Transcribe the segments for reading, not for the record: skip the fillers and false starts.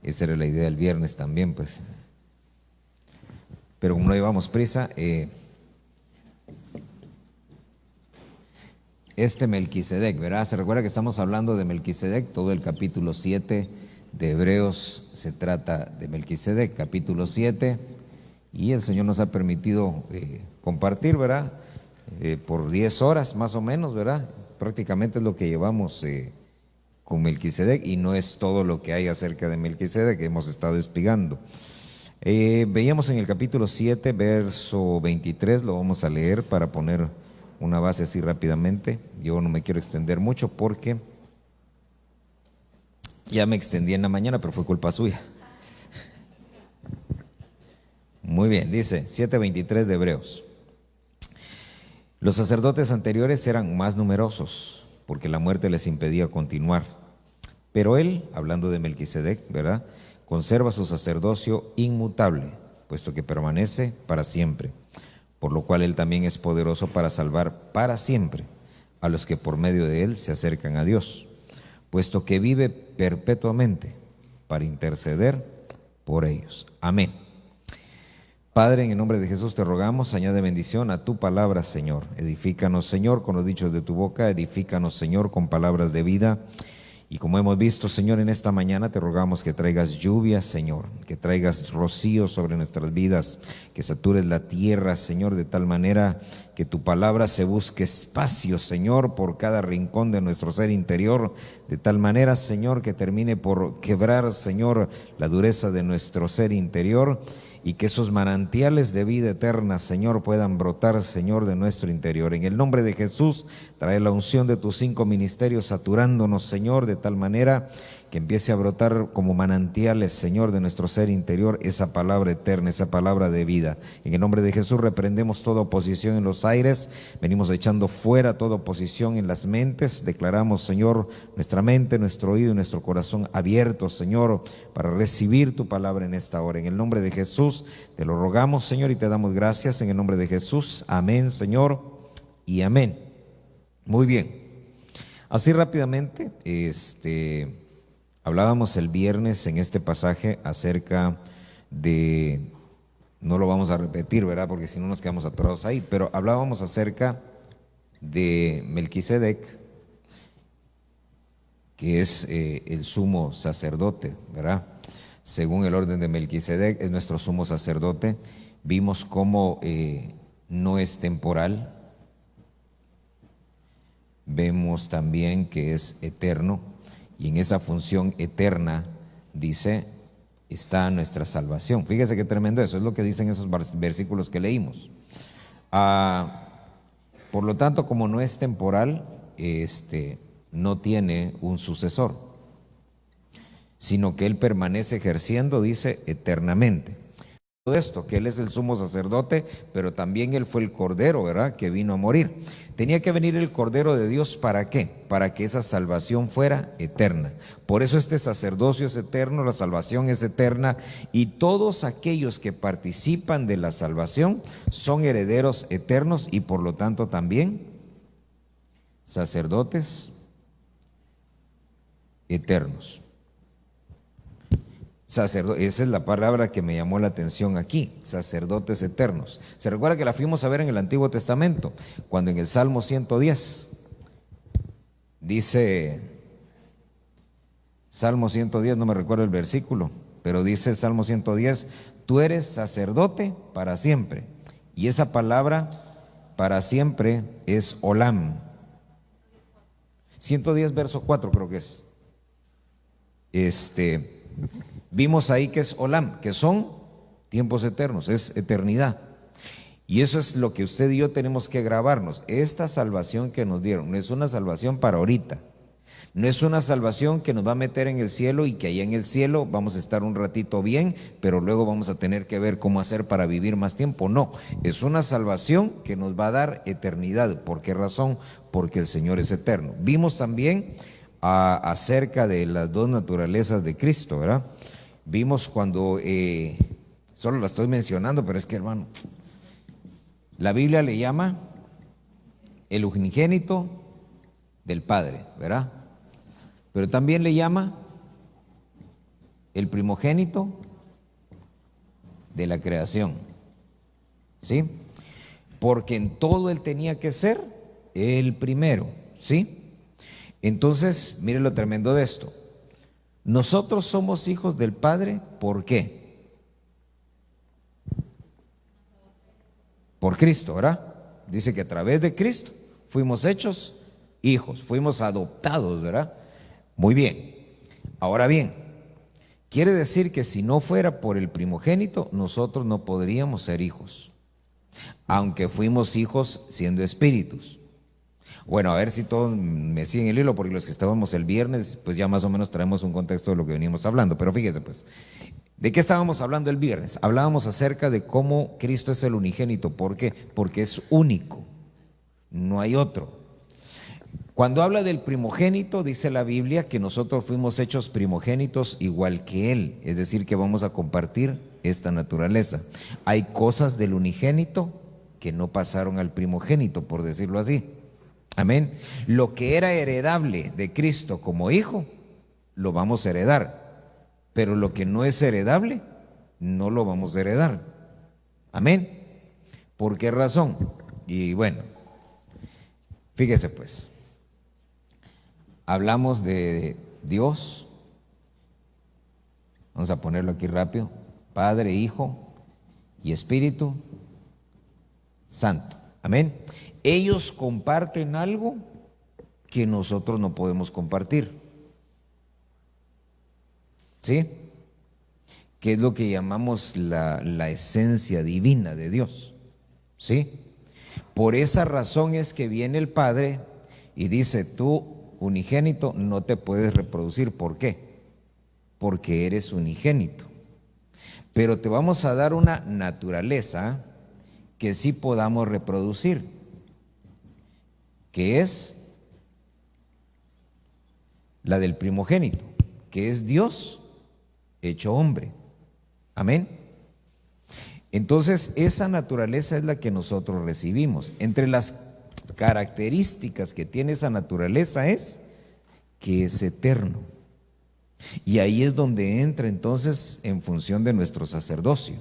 Esa era la idea del viernes también, pues. Pero como no llevamos prisa, Melquisedec, ¿verdad? Se recuerda que estamos hablando de Melquisedec, todo el capítulo 7 de Hebreos se trata de Melquisedec, capítulo 7, y el Señor nos ha permitido compartir, ¿verdad? Por 10 horas más o menos, ¿verdad? Prácticamente es lo que llevamos con Melquisedec, y no es todo lo que hay acerca de Melquisedec que hemos estado espigando. Veíamos en el capítulo 7, verso 23, lo vamos a leer para poner una base así rápidamente. Yo no me quiero extender mucho porque ya me extendí en la mañana, pero fue culpa suya. Muy bien, dice 7:23 de Hebreos. Los sacerdotes anteriores eran más numerosos porque la muerte les impedía continuar. Pero él, hablando de Melquisedec, ¿verdad?, conserva su sacerdocio inmutable, puesto que permanece para siempre, por lo cual él también es poderoso para salvar para siempre a los que por medio de él se acercan a Dios, puesto que vive perpetuamente para interceder por ellos. Amén. Padre, en el nombre de Jesús te rogamos, añade bendición a tu palabra, Señor. Edifícanos, Señor, con los dichos de tu boca, edifícanos, Señor, con palabras de vida. Y como hemos visto, Señor, en esta mañana te rogamos que traigas lluvia, Señor, que traigas rocío sobre nuestras vidas, que satures la tierra, Señor, de tal manera que tu palabra se busque espacio, Señor, por cada rincón de nuestro ser interior, de tal manera, Señor, que termine por quebrar, Señor, la dureza de nuestro ser interior, y que esos manantiales de vida eterna, Señor, puedan brotar, Señor, de nuestro interior. En el nombre de Jesús, trae la unción de tus 5 ministerios saturándonos, Señor, de tal manera que empiece a brotar como manantiales, Señor, de nuestro ser interior, esa palabra eterna, esa palabra de vida. En el nombre de Jesús reprendemos toda oposición en los aires, venimos echando fuera toda oposición en las mentes, declaramos, Señor, nuestra mente, nuestro oído y nuestro corazón abiertos, Señor, para recibir tu palabra en esta hora. En el nombre de Jesús te lo rogamos, Señor, y te damos gracias en el nombre de Jesús. Amén, Señor, y amén. Muy bien. Así rápidamente, hablábamos el viernes en este pasaje acerca de, no lo vamos a repetir, ¿verdad?, porque si no nos quedamos atorados ahí, pero hablábamos acerca de Melquisedec, que es el sumo sacerdote, ¿verdad? Según el orden de Melquisedec, es nuestro sumo sacerdote. Vimos cómo no es temporal. Vemos también que es eterno, y en esa función eterna, dice, está nuestra salvación. Fíjese qué tremendo eso, es lo que dicen esos versículos que leímos. Por lo tanto, como no es temporal, no tiene un sucesor, sino que él permanece ejerciendo, dice, eternamente. Todo esto, que él es el sumo sacerdote, pero también él fue el cordero, ¿verdad?, que vino a morir. Tenía que venir el cordero de Dios, ¿para qué? Para que esa salvación fuera eterna. Por eso este sacerdocio es eterno, la salvación es eterna, y todos aquellos que participan de la salvación son herederos eternos y por lo tanto también sacerdotes eternos. Esa es la palabra que me llamó la atención aquí, sacerdotes eternos. Se recuerda que la fuimos a ver en el Antiguo Testamento, cuando en el Salmo 110 dice, Salmo 110, no me recuerdo el versículo, pero dice Salmo 110, tú eres sacerdote para siempre. Y esa palabra para siempre es olam. 110 verso 4 creo que es. Vimos ahí que es olam, que son tiempos eternos, es eternidad. Y eso es lo que usted y yo tenemos que grabarnos. Esta salvación que nos dieron no es una salvación para ahorita, no es una salvación que nos va a meter en el cielo y que allá en el cielo vamos a estar un ratito bien, pero luego vamos a tener que ver cómo hacer para vivir más tiempo. No, es una salvación que nos va a dar eternidad. ¿Por qué razón? Porque el Señor es eterno. Vimos también acerca de las dos naturalezas de Cristo, ¿verdad? Vimos cuando, solo la estoy mencionando, pero es que, hermano, la Biblia le llama el unigénito del Padre, ¿verdad? Pero también le llama el primogénito de la creación, ¿sí? Porque en todo él tenía que ser el primero, ¿sí? Entonces, mire lo tremendo de esto. Nosotros somos hijos del Padre, ¿por qué? Por Cristo, ¿verdad? Dice que a través de Cristo fuimos hechos hijos, fuimos adoptados, ¿verdad? Muy bien. Ahora bien, quiere decir que si no fuera por el primogénito, nosotros no podríamos ser hijos, aunque fuimos hijos siendo espíritus. Bueno, a ver si todos me siguen el hilo, porque los que estábamos el viernes, pues ya más o menos traemos un contexto de lo que veníamos hablando. Pero fíjese pues, ¿de qué estábamos hablando el viernes? Hablábamos acerca de cómo Cristo es el unigénito. ¿Por qué? Porque es único, no hay otro. Cuando habla del primogénito, dice la Biblia que nosotros fuimos hechos primogénitos igual que Él, es decir, que vamos a compartir esta naturaleza. Hay cosas del unigénito que no pasaron al primogénito, por decirlo así. Amén. Lo que era heredable de Cristo como hijo, lo vamos a heredar, pero lo que no es heredable, no lo vamos a heredar. Amén. ¿Por qué razón? Y bueno, fíjese pues. Hablamos de Dios, vamos a ponerlo aquí rápido, Padre, Hijo y Espíritu Santo. Amén. Ellos comparten algo que nosotros no podemos compartir. ¿Sí? Que es lo que llamamos la esencia divina de Dios. ¿Sí? Por esa razón es que viene el Padre y dice, tú, unigénito, no te puedes reproducir. ¿Por qué? Porque eres unigénito. Pero te vamos a dar una naturaleza que sí podamos reproducir, que es la del primogénito, que es Dios hecho hombre. Amén. Entonces, esa naturaleza es la que nosotros recibimos. Entre las características que tiene esa naturaleza es que es eterno. Y ahí es donde entra entonces en función de nuestro sacerdocio,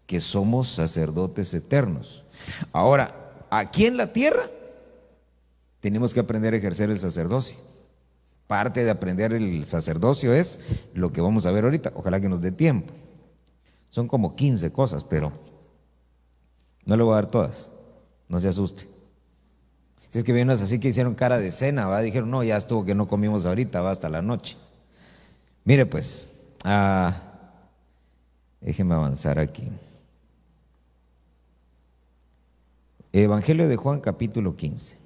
que somos sacerdotes eternos. Ahora, aquí en la tierra tenemos que aprender a ejercer el sacerdocio. Parte de aprender el sacerdocio es lo que vamos a ver ahorita. Ojalá que nos dé tiempo. Son como 15 cosas, pero no le voy a dar todas. No se asuste. Si es que vienes así que hicieron cara de cena, ¿va? Dijeron, no, ya estuvo que no comimos ahorita, va hasta la noche. Mire pues, déjeme avanzar aquí. Evangelio de Juan, capítulo 15.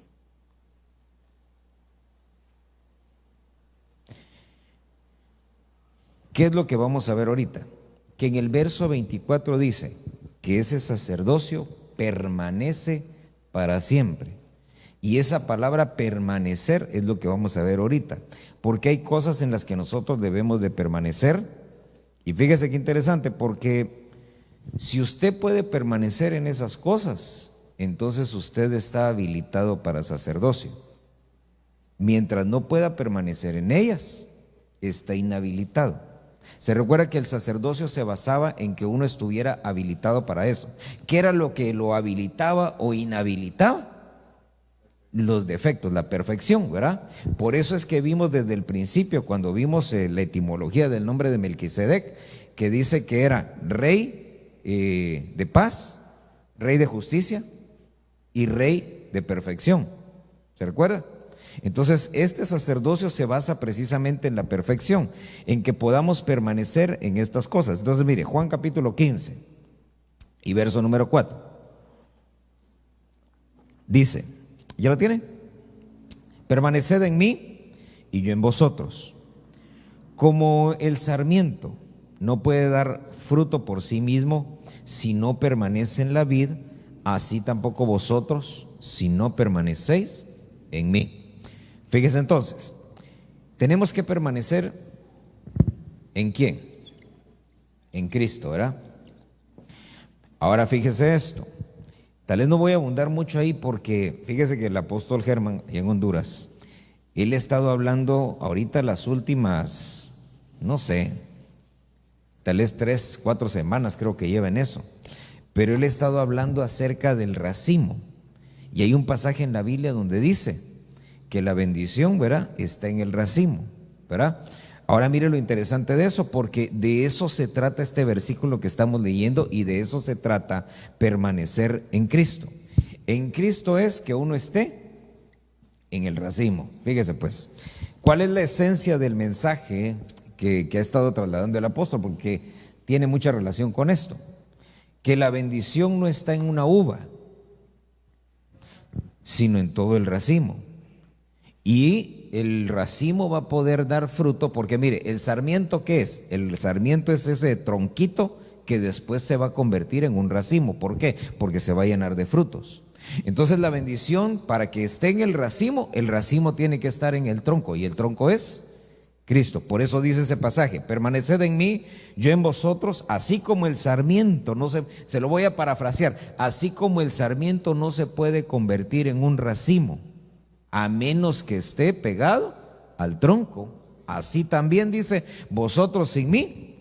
¿Qué es lo que vamos a ver ahorita? Que en el verso 24 dice que ese sacerdocio permanece para siempre. Y esa palabra permanecer es lo que vamos a ver ahorita, porque hay cosas en las que nosotros debemos de permanecer. Y fíjese qué interesante, porque si usted puede permanecer en esas cosas, entonces usted está habilitado para sacerdocio. Mientras no pueda permanecer en ellas, está inhabilitado. Se recuerda que el sacerdocio se basaba en que uno estuviera habilitado para eso. ¿Qué era lo que lo habilitaba o inhabilitaba? Los defectos, la perfección, ¿verdad? Por eso es que vimos desde el principio, cuando vimos la etimología del nombre de Melquisedec, que dice que era rey de paz, rey de justicia y rey de perfección. ¿Se recuerda? Entonces, este sacerdocio se basa precisamente en la perfección, en que podamos permanecer en estas cosas. Entonces, mire, Juan capítulo 15 y verso número 4. Dice, ¿ya lo tiene? Permaneced en mí y yo en vosotros. Como el sarmiento no puede dar fruto por sí mismo si no permanece en la vid, así tampoco vosotros si no permanecéis en mí. Fíjese entonces, tenemos que permanecer ¿en quién? En Cristo, ¿verdad? Ahora fíjese esto. Tal vez no voy a abundar mucho ahí porque fíjese que el apóstol Germán, en Honduras, él ha estado hablando ahorita las últimas, no sé, tal vez 3, 4 semanas creo que lleva en eso. Pero él ha estado hablando acerca del racimo. Y hay un pasaje en la Biblia donde dice que la bendición, ¿verdad?, está en el racimo, ¿verdad? Ahora mire lo interesante de eso, porque de eso se trata este versículo que estamos leyendo y de eso se trata permanecer en Cristo. En Cristo es que uno esté en el racimo. Fíjese pues, ¿cuál es la esencia del mensaje que ha estado trasladando el apóstol? Porque tiene mucha relación con esto. Que la bendición no está en una uva, sino en todo el racimo. Y el racimo va a poder dar fruto, porque mire, el sarmiento, ¿qué es? El sarmiento es ese tronquito que después se va a convertir en un racimo. ¿Por qué? Porque se va a llenar de frutos. Entonces la bendición, para que esté en el racimo tiene que estar en el tronco, y el tronco es Cristo. Por eso dice ese pasaje: permaneced en mí, yo en vosotros, así como el sarmiento, se lo voy a parafrasear, así como el sarmiento no se puede convertir en un racimo a menos que esté pegado al tronco, así también dice, vosotros sin mí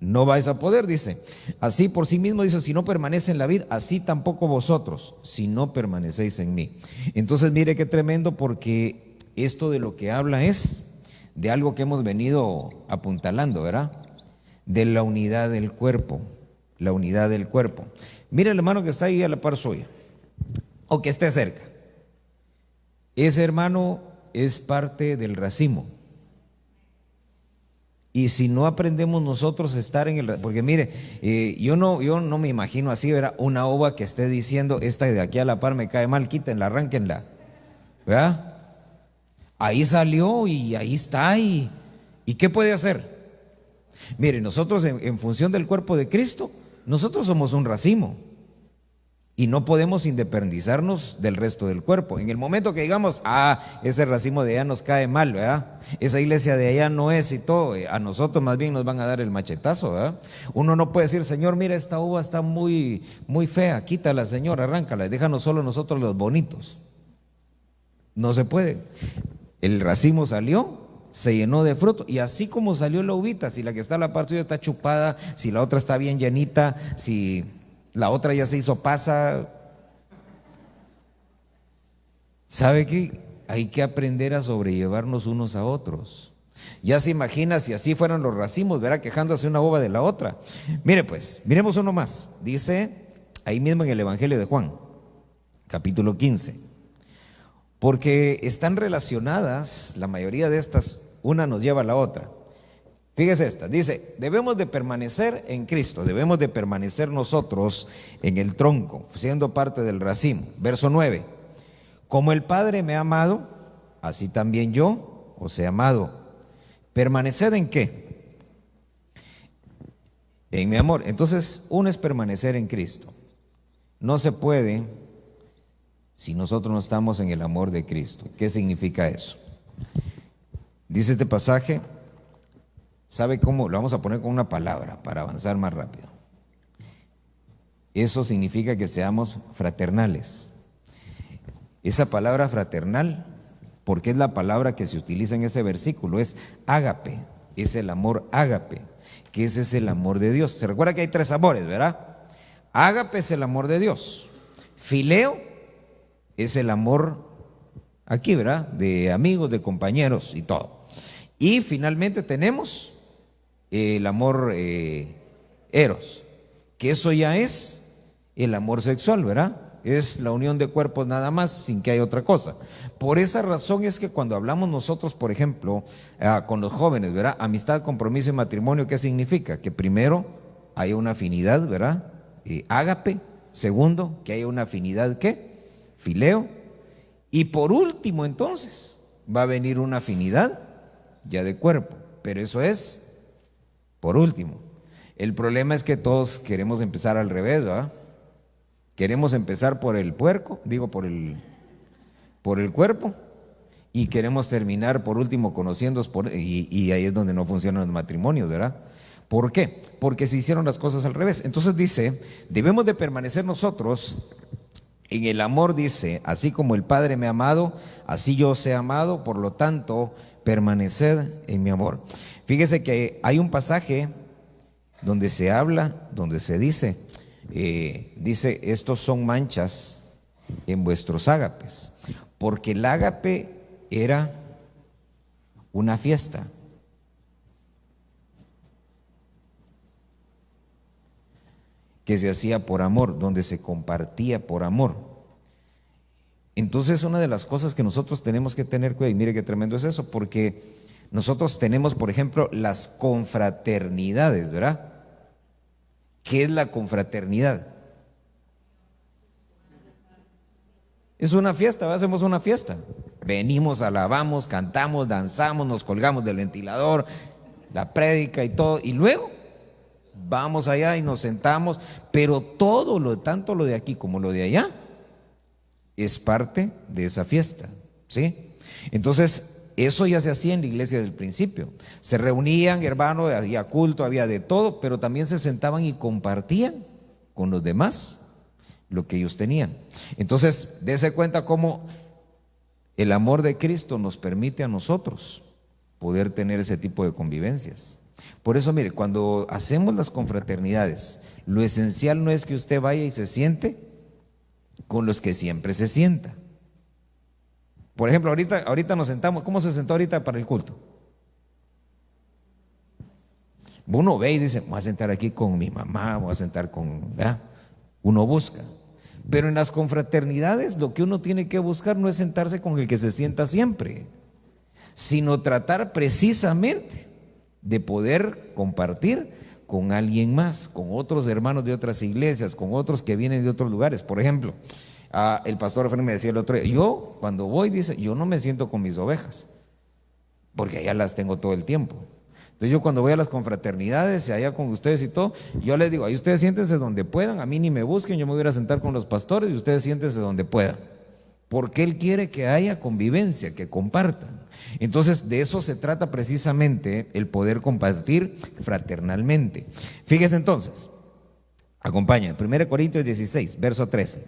no vais a poder, dice. Así por sí mismo dice, si no permanece en la vid, así tampoco vosotros, si no permanecéis en mí. Entonces mire qué tremendo, porque esto de lo que habla es de algo que hemos venido apuntalando, ¿verdad? De la unidad del cuerpo, la unidad del cuerpo. Mire el hermano que está ahí a la par suya, o que esté cerca. Ese hermano es parte del racimo. Y si no aprendemos nosotros a estar en el... Porque mire, yo no me imagino así, ¿verdad?, una ova que esté diciendo, esta de aquí a la par me cae mal, quítenla, arránquenla, ¿verdad? Ahí salió y ahí está. ¿Y qué puede hacer? Mire, nosotros en función del cuerpo de Cristo, nosotros somos un racimo. Y no podemos independizarnos del resto del cuerpo. En el momento que digamos, ese racimo de allá nos cae mal, ¿verdad?, esa iglesia de allá no es y todo, a nosotros más bien nos van a dar el machetazo, ¿verdad? Uno no puede decir, Señor, mira, esta uva está muy, muy fea, quítala, Señor, arráncala, déjanos solo nosotros los bonitos. No se puede. El racimo salió, se llenó de fruto, y así como salió la uvita, si la que está a la par suya está chupada, si la otra está bien llenita, si la otra ya se hizo pasa, ¿sabe qué? Hay que aprender a sobrellevarnos unos a otros. Ya se imagina si así fueran los racimos, verá, quejándose una uva de la otra. Mire pues, miremos uno más. Dice ahí mismo en el Evangelio de Juan, capítulo 15. Porque están relacionadas, la mayoría de estas, una nos lleva a la otra. Fíjese esta, dice, debemos de permanecer en Cristo, debemos de permanecer nosotros en el tronco, siendo parte del racimo. Verso 9, como el Padre me ha amado, así también yo os he amado. ¿Permaneced en qué? En mi amor. Entonces, uno es permanecer en Cristo. No se puede si nosotros no estamos en el amor de Cristo. ¿Qué significa eso? Dice este pasaje, ¿sabe cómo? Lo vamos a poner con una palabra para avanzar más rápido. Eso significa que seamos fraternales. Esa palabra fraternal, porque es la palabra que se utiliza en ese versículo, es ágape, es el amor ágape, que ese es el amor de Dios. Se recuerda que hay 3 amores, ¿verdad? Ágape es el amor de Dios, fileo es el amor aquí, ¿verdad?, de amigos, de compañeros y todo. Y finalmente tenemos el amor eros, que eso ya es el amor sexual, ¿verdad? Es la unión de cuerpos nada más, sin que haya otra cosa. Por esa razón es que cuando hablamos nosotros, por ejemplo, con los jóvenes, ¿verdad?, amistad, compromiso y matrimonio, ¿qué significa? Que primero haya una afinidad, ¿verdad?, ágape. Segundo, que haya una afinidad, ¿qué? Fileo. Y por último, entonces, va a venir una afinidad ya de cuerpo, pero eso es por último. El problema es que todos queremos empezar al revés, ¿verdad? Queremos empezar por el puerco, por el cuerpo, y queremos terminar por último conociéndonos, y ahí es donde no funcionan los matrimonios, ¿verdad? ¿Por qué? Porque se hicieron las cosas al revés. Entonces dice, debemos de permanecer nosotros en el amor, dice, así como el Padre me ha amado, así yo os he amado, por lo tanto, permaneced en mi amor. Fíjese que hay un pasaje donde se habla, donde se dice, dice, estos son manchas en vuestros ágapes, porque el ágape era una fiesta. Que se hacía por amor, donde se compartía por amor. Entonces, una de las cosas que nosotros tenemos que tener cuidado, y mire qué tremendo es eso, porque nosotros tenemos, por ejemplo, las confraternidades, ¿verdad? ¿Qué es la confraternidad? Es una fiesta, ¿verdad? Hacemos una fiesta. Venimos, alabamos, cantamos, danzamos, nos colgamos del ventilador, la prédica y todo, y luego vamos allá y nos sentamos, pero todo tanto lo de aquí como lo de allá, es parte de esa fiesta, ¿sí? Entonces, eso ya se hacía en la iglesia del principio. Se reunían, hermanos, había culto, había de todo, pero también se sentaban y compartían con los demás lo que ellos tenían. Entonces, dése cuenta cómo el amor de Cristo nos permite a nosotros poder tener ese tipo de convivencias. Por eso, mire, cuando hacemos las confraternidades, lo esencial no es que usted vaya y se siente con los que siempre se sienta. Por ejemplo, ahorita nos sentamos. ¿Cómo se sentó ahorita para el culto? Uno ve y dice, voy a sentar aquí con mi mamá, voy a sentar con, ¿verdad? Uno busca. Pero en las confraternidades lo que uno tiene que buscar no es sentarse con el que se sienta siempre, sino tratar precisamente de poder compartir con alguien más, con otros hermanos de otras iglesias, con otros que vienen de otros lugares. Por ejemplo, el pastor Efraín me decía el otro día, yo cuando voy, dice, yo no me siento con mis ovejas, porque allá las tengo todo el tiempo. Entonces yo cuando voy a las confraternidades, allá con ustedes y todo, yo les digo, ahí ustedes siéntense donde puedan, a mí ni me busquen, yo me voy a sentar con los pastores y ustedes siéntense donde puedan. Porque Él quiere que haya convivencia, que compartan. Entonces, de eso se trata precisamente, el poder compartir fraternalmente. Fíjese entonces, acompaña, 1 Corintios 16, verso 13.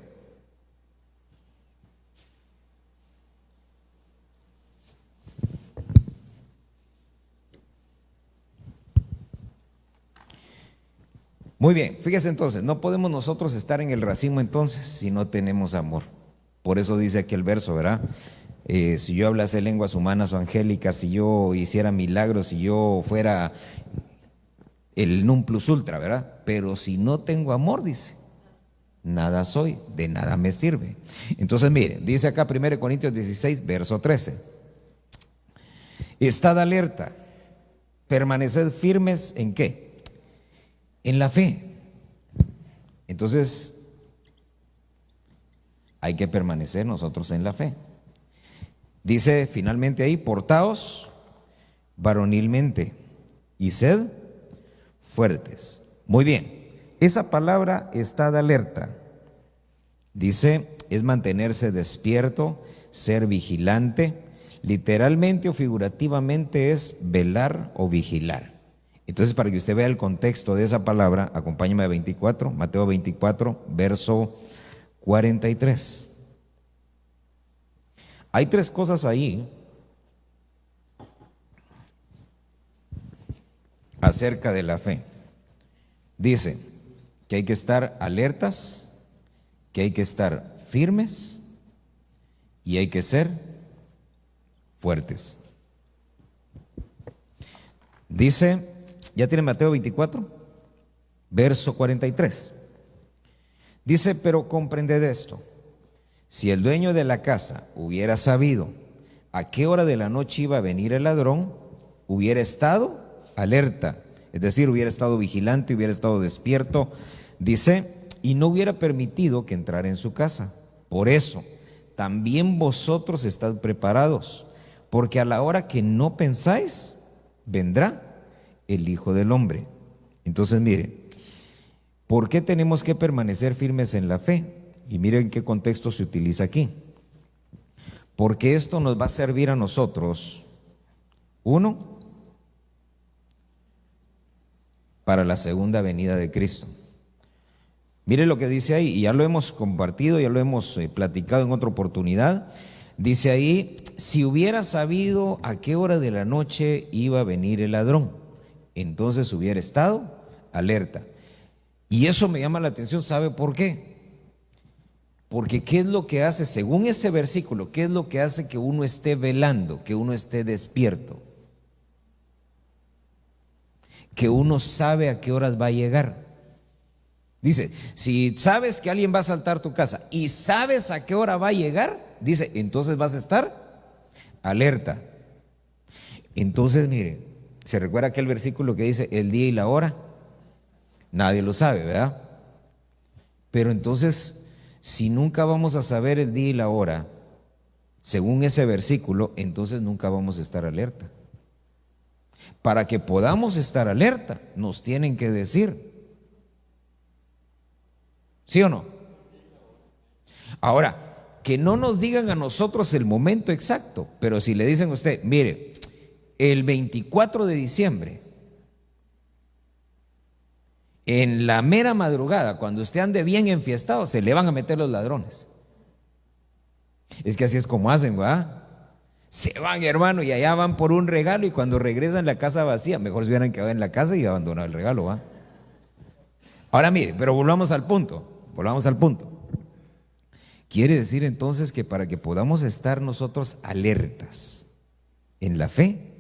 Muy bien, fíjese entonces, no podemos nosotros estar en el racimo entonces si no tenemos amor. Por eso dice aquí el verso, ¿verdad? Si yo hablase lenguas humanas o angélicas, si yo hiciera milagros, si yo fuera el non plus ultra, ¿verdad? Pero si no tengo amor, dice, nada soy, de nada me sirve. Entonces, mire, dice acá 1 Corintios 16, verso 13. Estad alerta, permaneced firmes ¿en qué? En la fe. Entonces, hay que permanecer nosotros en la fe. Dice finalmente ahí, portaos varonilmente y sed fuertes. Muy bien, esa palabra está de alerta. Dice, es mantenerse despierto, ser vigilante. Literalmente o figurativamente es velar o vigilar. Entonces, para que usted vea el contexto de esa palabra, acompáñeme a 24, Mateo 24, verso 43. Hay tres cosas ahí acerca de la fe. Dice que hay que estar alertas, que hay que estar firmes y hay que ser fuertes. Dice, ¿ya tiene Mateo 24? Verso 43. Dice, pero comprended esto. Si el dueño de la casa hubiera sabido a qué hora de la noche iba a venir el ladrón, hubiera estado alerta, es decir, hubiera estado vigilante, hubiera estado despierto, dice, y no hubiera permitido que entrara en su casa. Por eso, también vosotros estad preparados, porque a la hora que no pensáis, vendrá el Hijo del Hombre. Entonces, mire, ¿por qué tenemos que permanecer firmes en la fe? Y miren en qué contexto se utiliza aquí. Porque esto nos va a servir a nosotros, uno, para la segunda venida de Cristo. Mire lo que dice ahí, y ya lo hemos compartido, ya lo hemos platicado en otra oportunidad. Dice ahí, si hubiera sabido a qué hora de la noche iba a venir el ladrón, entonces hubiera estado alerta. Y eso me llama la atención, ¿sabe por qué? Porque ¿qué es lo que hace, según ese versículo, qué es lo que hace que uno esté velando, que uno esté despierto? Que uno sabe a qué horas va a llegar. Dice, si sabes que alguien va a asaltar tu casa y sabes a qué hora va a llegar, dice, entonces vas a estar alerta. Entonces, mire, ¿se recuerda aquel versículo que dice el día y la hora? Nadie lo sabe, ¿verdad? Pero entonces, si nunca vamos a saber el día y la hora, según ese versículo, entonces nunca vamos a estar alerta. Para que podamos estar alerta, nos tienen que decir. ¿Sí o no? Ahora, que no nos digan a nosotros el momento exacto, pero si le dicen a usted, mire, el 24 de diciembre, en la mera madrugada, cuando usted ande bien enfiestado, se le van a meter los ladrones. Es que así es como hacen, ¿verdad? Se van, hermano, y allá van por un regalo y cuando regresan la casa vacía, mejor se hubieran quedado en la casa y abandonado el regalo, ¿va? Ahora mire, pero volvamos al punto. Quiere decir entonces que para que podamos estar nosotros alertas en la fe,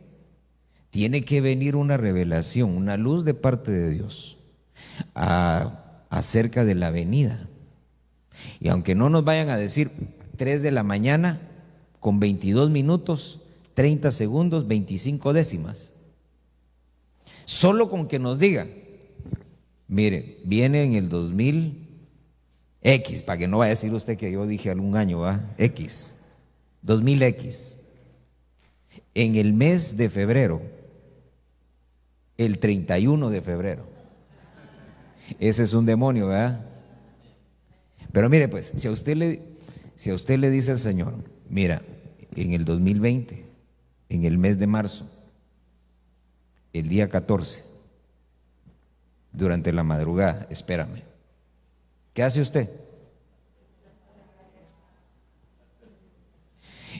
tiene que venir una revelación, una luz de parte de Dios acerca de la venida. Y aunque no nos vayan a decir 3 de la mañana con 22 minutos, 30 segundos, 25 décimas, solo con que nos digan, mire, viene en el 2000 X, para que no vaya a decir usted que yo dije algún año, ¿va? X, 2000X, en el mes de febrero, el 31 de febrero. Ese es un demonio, ¿verdad? Pero mire, pues, si a usted le dice el Señor, mira, en el 2020, en el mes de marzo, el día 14, durante la madrugada, espérame, ¿qué hace usted?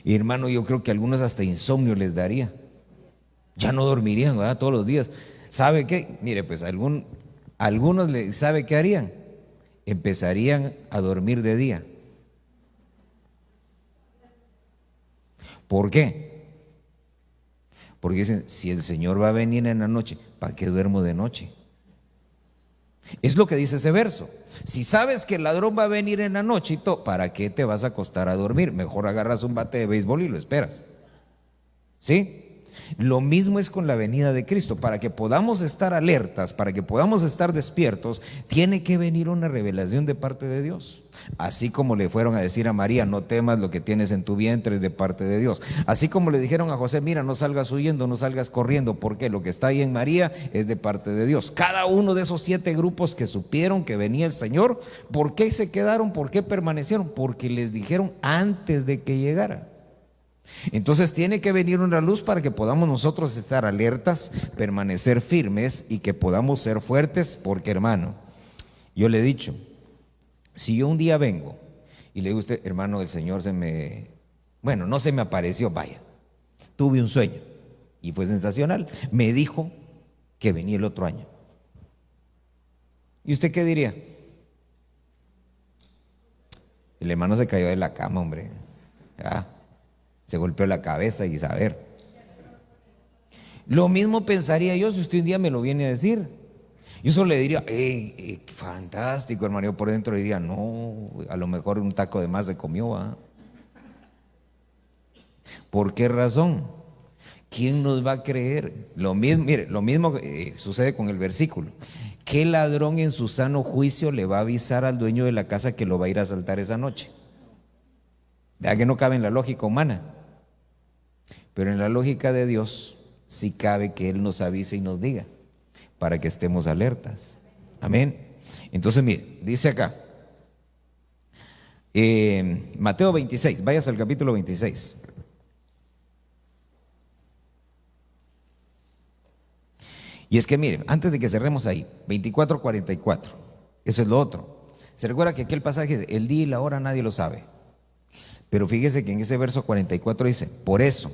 Y hermano, yo creo que a algunos hasta insomnio les daría. Ya no dormirían, ¿verdad? Todos los días. ¿Sabe qué? Mire, pues algunos ¿sabe qué harían? Empezarían a dormir de día. ¿Por qué? Porque dicen, si el Señor va a venir en la noche, ¿para qué duermo de noche? Es lo que dice ese verso. Si sabes que el ladrón va a venir en la noche, ¿para qué te vas a acostar a dormir? Mejor agarras un bate de béisbol y lo esperas. ¿Sí? Lo mismo es con la venida de Cristo. Para que podamos estar alertas, para que podamos estar despiertos, tiene que venir una revelación de parte de Dios. Así como le fueron a decir a María, no temas, lo que tienes en tu vientre es de parte de Dios. Así como le dijeron a José, mira, no salgas huyendo, no salgas corriendo, porque lo que está ahí en María es de parte de Dios. Cada uno de esos 7 grupos que supieron que venía el Señor, ¿por qué se quedaron? ¿Por qué permanecieron? Porque les dijeron antes de que llegara. Entonces tiene que venir una luz para que podamos nosotros estar alertas, permanecer firmes y que podamos ser fuertes, porque hermano, yo le he dicho, si yo un día vengo y le digo a usted, hermano, el Señor no se me apareció, vaya, tuve un sueño y fue sensacional, me dijo que venía el otro año. ¿Y usted qué diría? El hermano se cayó de la cama, hombre, se golpeó la cabeza y saber. Lo mismo pensaría yo si usted un día me lo viene a decir. Yo solo le diría, fantástico, hermano. Yo por dentro diría, no, a lo mejor un taco de más se comió, ¿va? ¿Por qué razón? ¿Quién nos va a creer? Lo mismo, mire, lo mismo sucede con el versículo. ¿Qué ladrón en su sano juicio le va a avisar al dueño de la casa que lo va a ir a asaltar esa noche? Vea que no cabe en la lógica humana, pero en la lógica de Dios sí cabe que Él nos avise y nos diga para que estemos alertas. Amén. Entonces mire, dice acá Mateo 26, vayas al capítulo 26. Y es que mire, antes de que cerremos ahí, 24:44, eso es lo otro. Se recuerda que aquel pasaje dice, el día y la hora nadie lo sabe. Pero fíjese que en ese verso 44 dice, por eso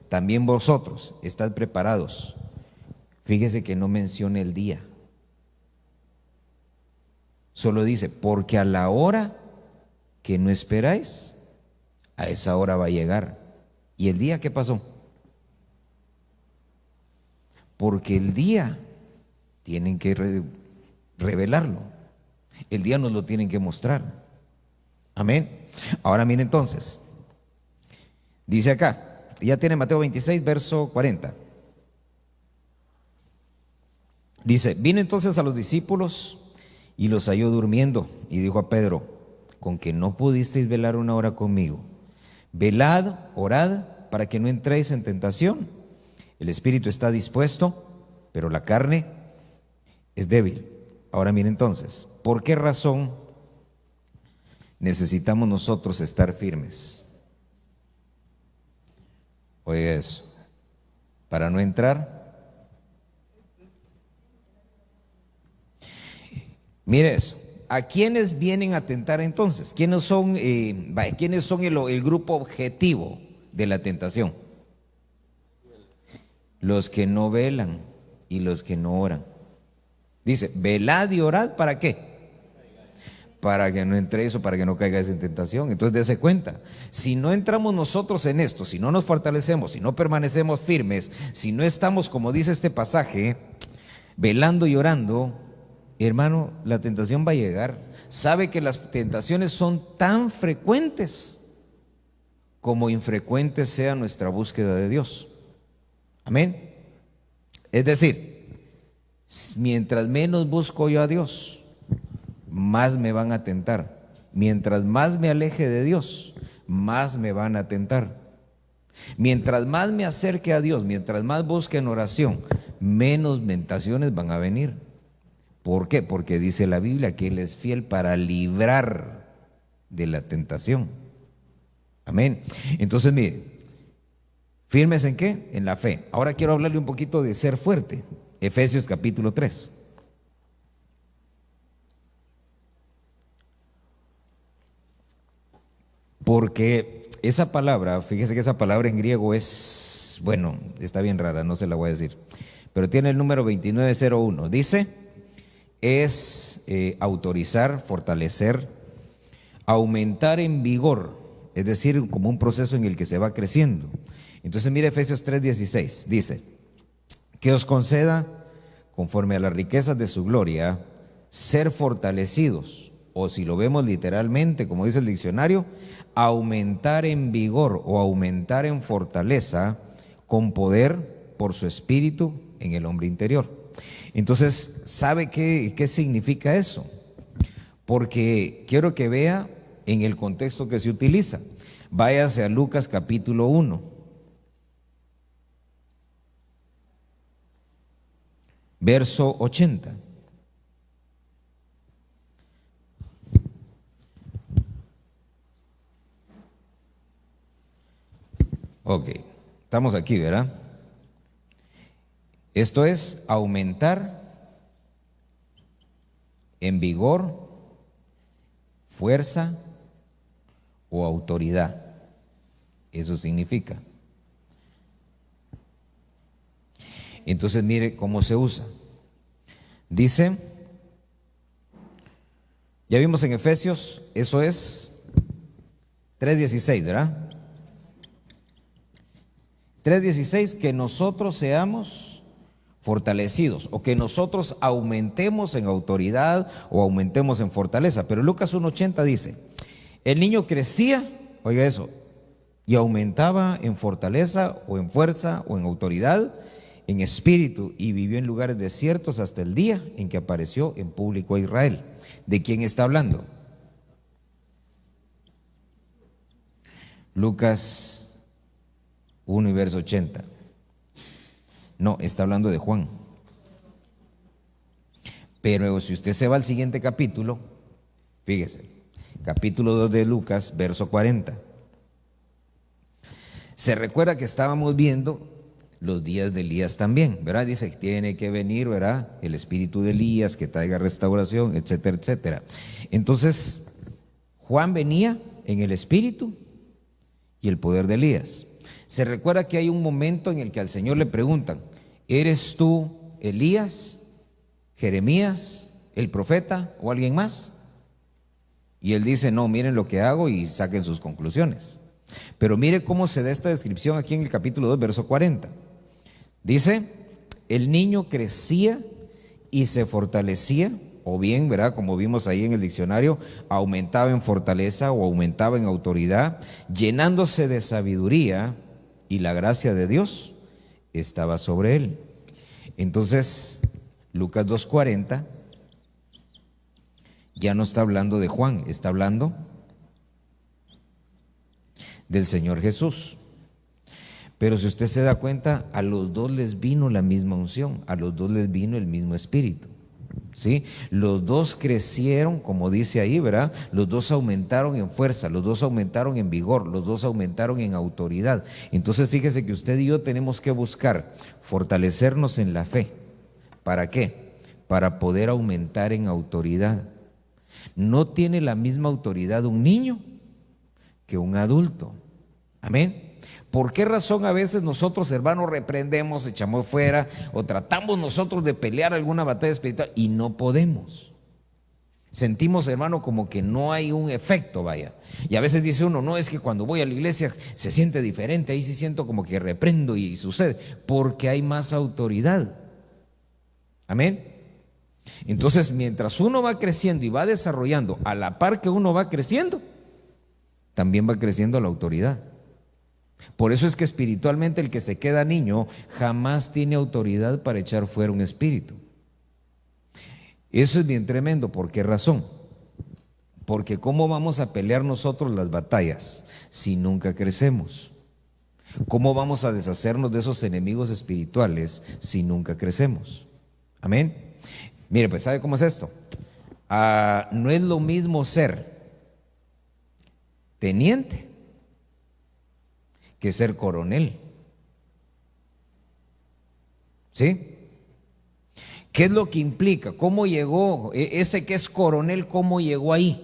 también vosotros estad preparados. Fíjese que no menciona el día. Solo dice, porque a la hora que no esperáis, a esa hora va a llegar. ¿Y el día qué pasó? Porque el día tienen que revelarlo. El día nos lo tienen que mostrar. Amén. Ahora mire entonces. Dice acá, ya tiene Mateo 26, verso 40. Dice, vino entonces a los discípulos y los halló durmiendo y dijo a Pedro, con que no pudisteis velar una hora conmigo. Velad, orad, para que no entréis en tentación. El espíritu está dispuesto, pero la carne es débil. Ahora mire entonces, ¿por qué razón necesitamos nosotros estar firmes? Oiga eso, para no entrar. Mire eso, ¿a quiénes vienen a tentar entonces? ¿Quiénes son el grupo objetivo de la tentación? Los que no velan y los que no oran. Dice, velad y orad, ¿para qué? Para que no entre eso, para que no caiga en tentación. Entonces dése cuenta, si no entramos nosotros en esto, si no nos fortalecemos, si no permanecemos firmes, si no estamos, como dice este pasaje, velando y orando, hermano, la tentación va a llegar. Sabe que las tentaciones son tan frecuentes como infrecuente sea nuestra búsqueda de Dios. Amén. Es decir, mientras menos busco yo a Dios, más me van a tentar. Mientras más me aleje de Dios, más me van a tentar. Mientras más me acerque a Dios, mientras más busque en oración, menos tentaciones van a venir. ¿Por qué? Porque dice la Biblia que Él es fiel para librar de la tentación. Amén. Entonces, mire, ¿firmes en qué? En la fe. Ahora quiero hablarle un poquito de ser fuerte. Efesios capítulo 3. Porque esa palabra, fíjese que esa palabra en griego es, bueno, está bien rara, no se la voy a decir, pero tiene el número 2901. Dice, es autorizar, fortalecer, aumentar en vigor, es decir, como un proceso en el que se va creciendo. Entonces mire Efesios 3:16, dice, que os conceda, conforme a las riquezas de su gloria, ser fortalecidos, o si lo vemos literalmente, como dice el diccionario, aumentar en vigor o aumentar en fortaleza con poder por su espíritu en el hombre interior. Entonces, ¿sabe qué significa eso? Porque quiero que vea en el contexto que se utiliza. Váyase a Lucas capítulo 1. Verso 80. Ok, estamos aquí, ¿verdad? Esto es aumentar en vigor, fuerza o autoridad. Eso significa. Entonces mire cómo se usa. Dice, ya vimos en Efesios, eso es 3:16, ¿verdad? 3:16, que nosotros seamos fortalecidos o que nosotros aumentemos en autoridad o aumentemos en fortaleza. Pero Lucas 1:80 dice, el niño crecía, oiga eso, y aumentaba en fortaleza o en fuerza o en autoridad, en espíritu, y vivió en lugares desiertos hasta el día en que apareció en público a Israel. ¿De quién está hablando? Lucas 1 y verso 80. No, está hablando de Juan. Pero si usted se va al siguiente capítulo, fíjese, capítulo 2 de Lucas, verso 40. Se recuerda que estábamos viendo los días de Elías también, ¿verdad? Dice que tiene que venir, ¿verdad? El espíritu de Elías que traiga restauración, etcétera, etcétera. Entonces, Juan venía en el espíritu y el poder de Elías. Se recuerda que hay un momento en el que al Señor le preguntan, ¿eres tú Elías, Jeremías, ¿El profeta o alguien más? Y él dice, no, miren lo que hago y saquen sus conclusiones. Pero mire cómo se da esta descripción aquí en el capítulo 2, verso 40. Dice, el niño crecía y se fortalecía, o bien, ¿verdad? Como vimos ahí en el diccionario, aumentaba en fortaleza o aumentaba en autoridad, llenándose de sabiduría, y la gracia de Dios estaba sobre él. Entonces, Lucas 2:40 ya no está hablando de Juan, está hablando del Señor Jesús. Pero si usted se da cuenta, a los dos les vino la misma unción, a los dos les vino el mismo espíritu, ¿sí? Los dos crecieron, como dice ahí, ¿verdad? Los dos aumentaron en fuerza, los dos aumentaron en vigor, los dos aumentaron en autoridad. Entonces fíjese que usted y yo tenemos que buscar fortalecernos en la fe. ¿Para qué? Para poder aumentar en autoridad. No tiene la misma autoridad un niño que un adulto. Amén. ¿Por qué razón a veces nosotros, hermanos, reprendemos, echamos fuera o tratamos nosotros de pelear alguna batalla espiritual y no podemos? Sentimos, hermano, como que no hay un efecto, vaya. Y a veces dice uno, no, es que cuando voy a la iglesia se siente diferente, ahí sí siento como que reprendo y sucede, porque hay más autoridad. Amén. Entonces, mientras uno va creciendo y va desarrollando, a la par que uno va creciendo, también va creciendo la autoridad. Por eso es que espiritualmente el que se queda niño jamás tiene autoridad para echar fuera un espíritu. Eso es bien tremendo. ¿Por qué razón? Porque ¿cómo vamos a pelear nosotros las batallas si nunca crecemos? ¿Cómo vamos a deshacernos de esos enemigos espirituales si nunca crecemos? Amén. Mire, pues, ¿sabe cómo es esto? No es lo mismo ser teniente que ser coronel. ¿Sí? ¿Qué es lo que implica? ¿Cómo llegó ese que es coronel? ¿Cómo llegó ahí?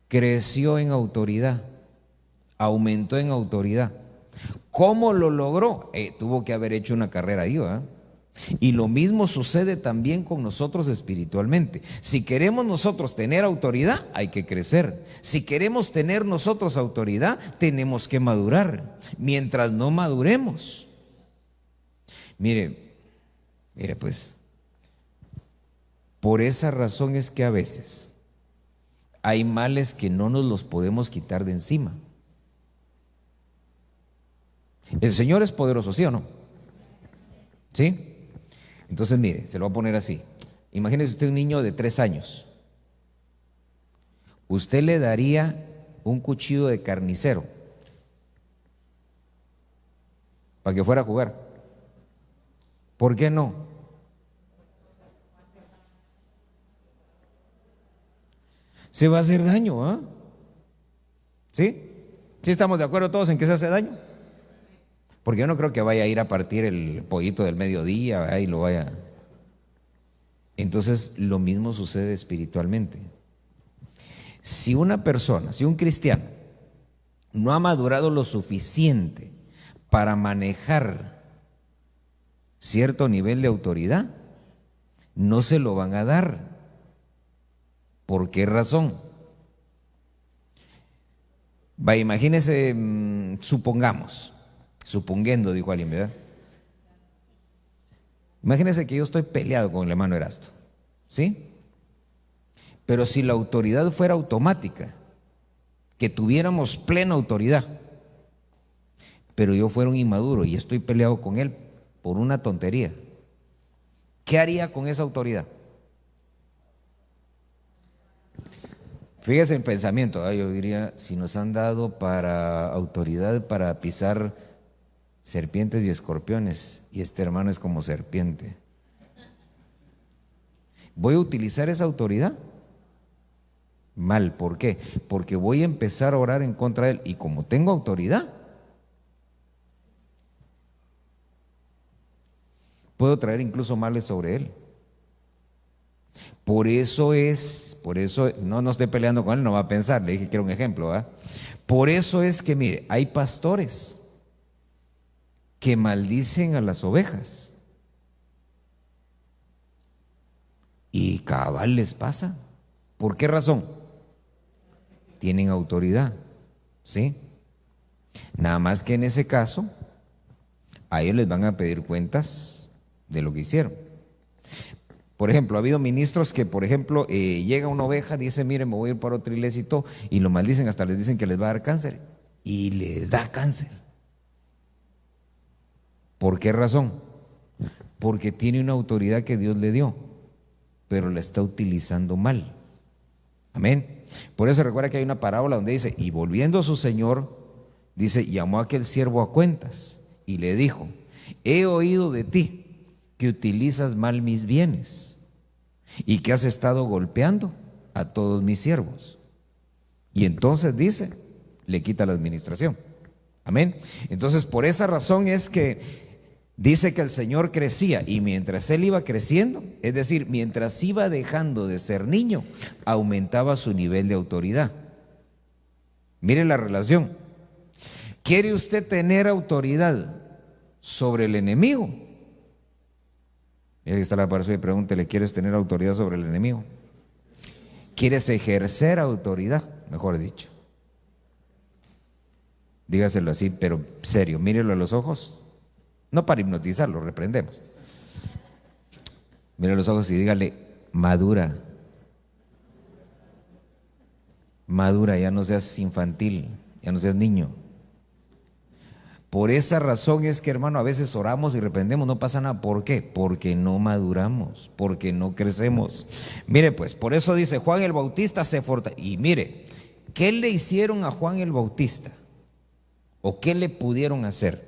Creció en autoridad, aumentó en autoridad. ¿Cómo lo logró? Tuvo que haber hecho una carrera ahí, ¿verdad? Y lo mismo sucede también con nosotros espiritualmente. Si queremos nosotros tener autoridad, hay que crecer. Si queremos tener nosotros autoridad, tenemos que madurar. Mientras no maduremos, mire pues, por esa razón es que a veces hay males que no nos los podemos quitar de encima. El Señor es poderoso, ¿sí o no? ¿Sí? Entonces, mire, se lo voy a poner así. Imagínese usted un niño de 3 años. Usted le daría un cuchillo de carnicero para que fuera a jugar. ¿Por qué no? Se va a hacer daño, ¿ah? ¿Sí? ¿Sí estamos de acuerdo todos en que se hace daño? Porque yo no creo que vaya a ir a partir el pollito del mediodía, ¿verdad? Y lo vaya. Entonces, lo mismo sucede espiritualmente. Si una persona, si un cristiano no ha madurado lo suficiente para manejar cierto nivel de autoridad, no se lo van a dar. ¿Por qué razón? Imagínese, suponiendo, dijo alguien, ¿verdad? Imagínese que yo estoy peleado con el hermano Erasto, ¿sí? Pero si la autoridad fuera automática, que tuviéramos plena autoridad, pero yo fuera un inmaduro y estoy peleado con él por una tontería, ¿qué haría con esa autoridad? Fíjese el pensamiento, yo diría, si nos han dado para autoridad para pisar serpientes y escorpiones, y este hermano es como serpiente, ¿voy a utilizar esa autoridad? Mal, ¿por qué? Porque voy a empezar a orar en contra de él, y como tengo autoridad, puedo traer incluso males sobre él. Por eso, no estoy peleando con él, no va a pensar, le dije que era un ejemplo, ¿verdad? Por eso es que, mire, hay pastores que maldicen a las ovejas. Y cabal les pasa. ¿Por qué razón? Tienen autoridad, ¿sí? Nada más que en ese caso, a ellos les van a pedir cuentas de lo que hicieron. Por ejemplo, ha habido ministros que, por ejemplo, llega una oveja, dice, mire, me voy a ir para otra iglesia y todo, y lo maldicen, hasta les dicen que les va a dar cáncer. Y les da cáncer. ¿Por qué razón? Porque tiene una autoridad que Dios le dio, pero la está utilizando mal. Amén. Por eso recuerda que hay una parábola donde dice, y volviendo a su señor, dice, llamó a aquel siervo a cuentas y le dijo, he oído de ti que utilizas mal mis bienes y que has estado golpeando a todos mis siervos. Y entonces dice, le quita la administración. Amén. Entonces por esa razón es que dice que el Señor crecía, y mientras él iba creciendo, es decir, mientras iba dejando de ser niño, aumentaba su nivel de autoridad. Mire la relación. ¿Quiere usted tener autoridad sobre el enemigo? Ahí está la persona y pregúntele, ¿quieres tener autoridad sobre el enemigo? ¿Quieres ejercer autoridad? Mejor dicho. Dígaselo así, pero serio, mírelo a los ojos. No para hipnotizarlo, reprendemos. Mire a los ojos y dígale, madura. Madura, ya no seas infantil, ya no seas niño. Por esa razón es que, hermano, a veces oramos y reprendemos, no pasa nada. ¿Por qué? Porque no maduramos, porque no crecemos. Mire pues, por eso dice Juan el Bautista se fortaleció. Y mire, ¿qué le hicieron a Juan el Bautista? ¿O qué le pudieron hacer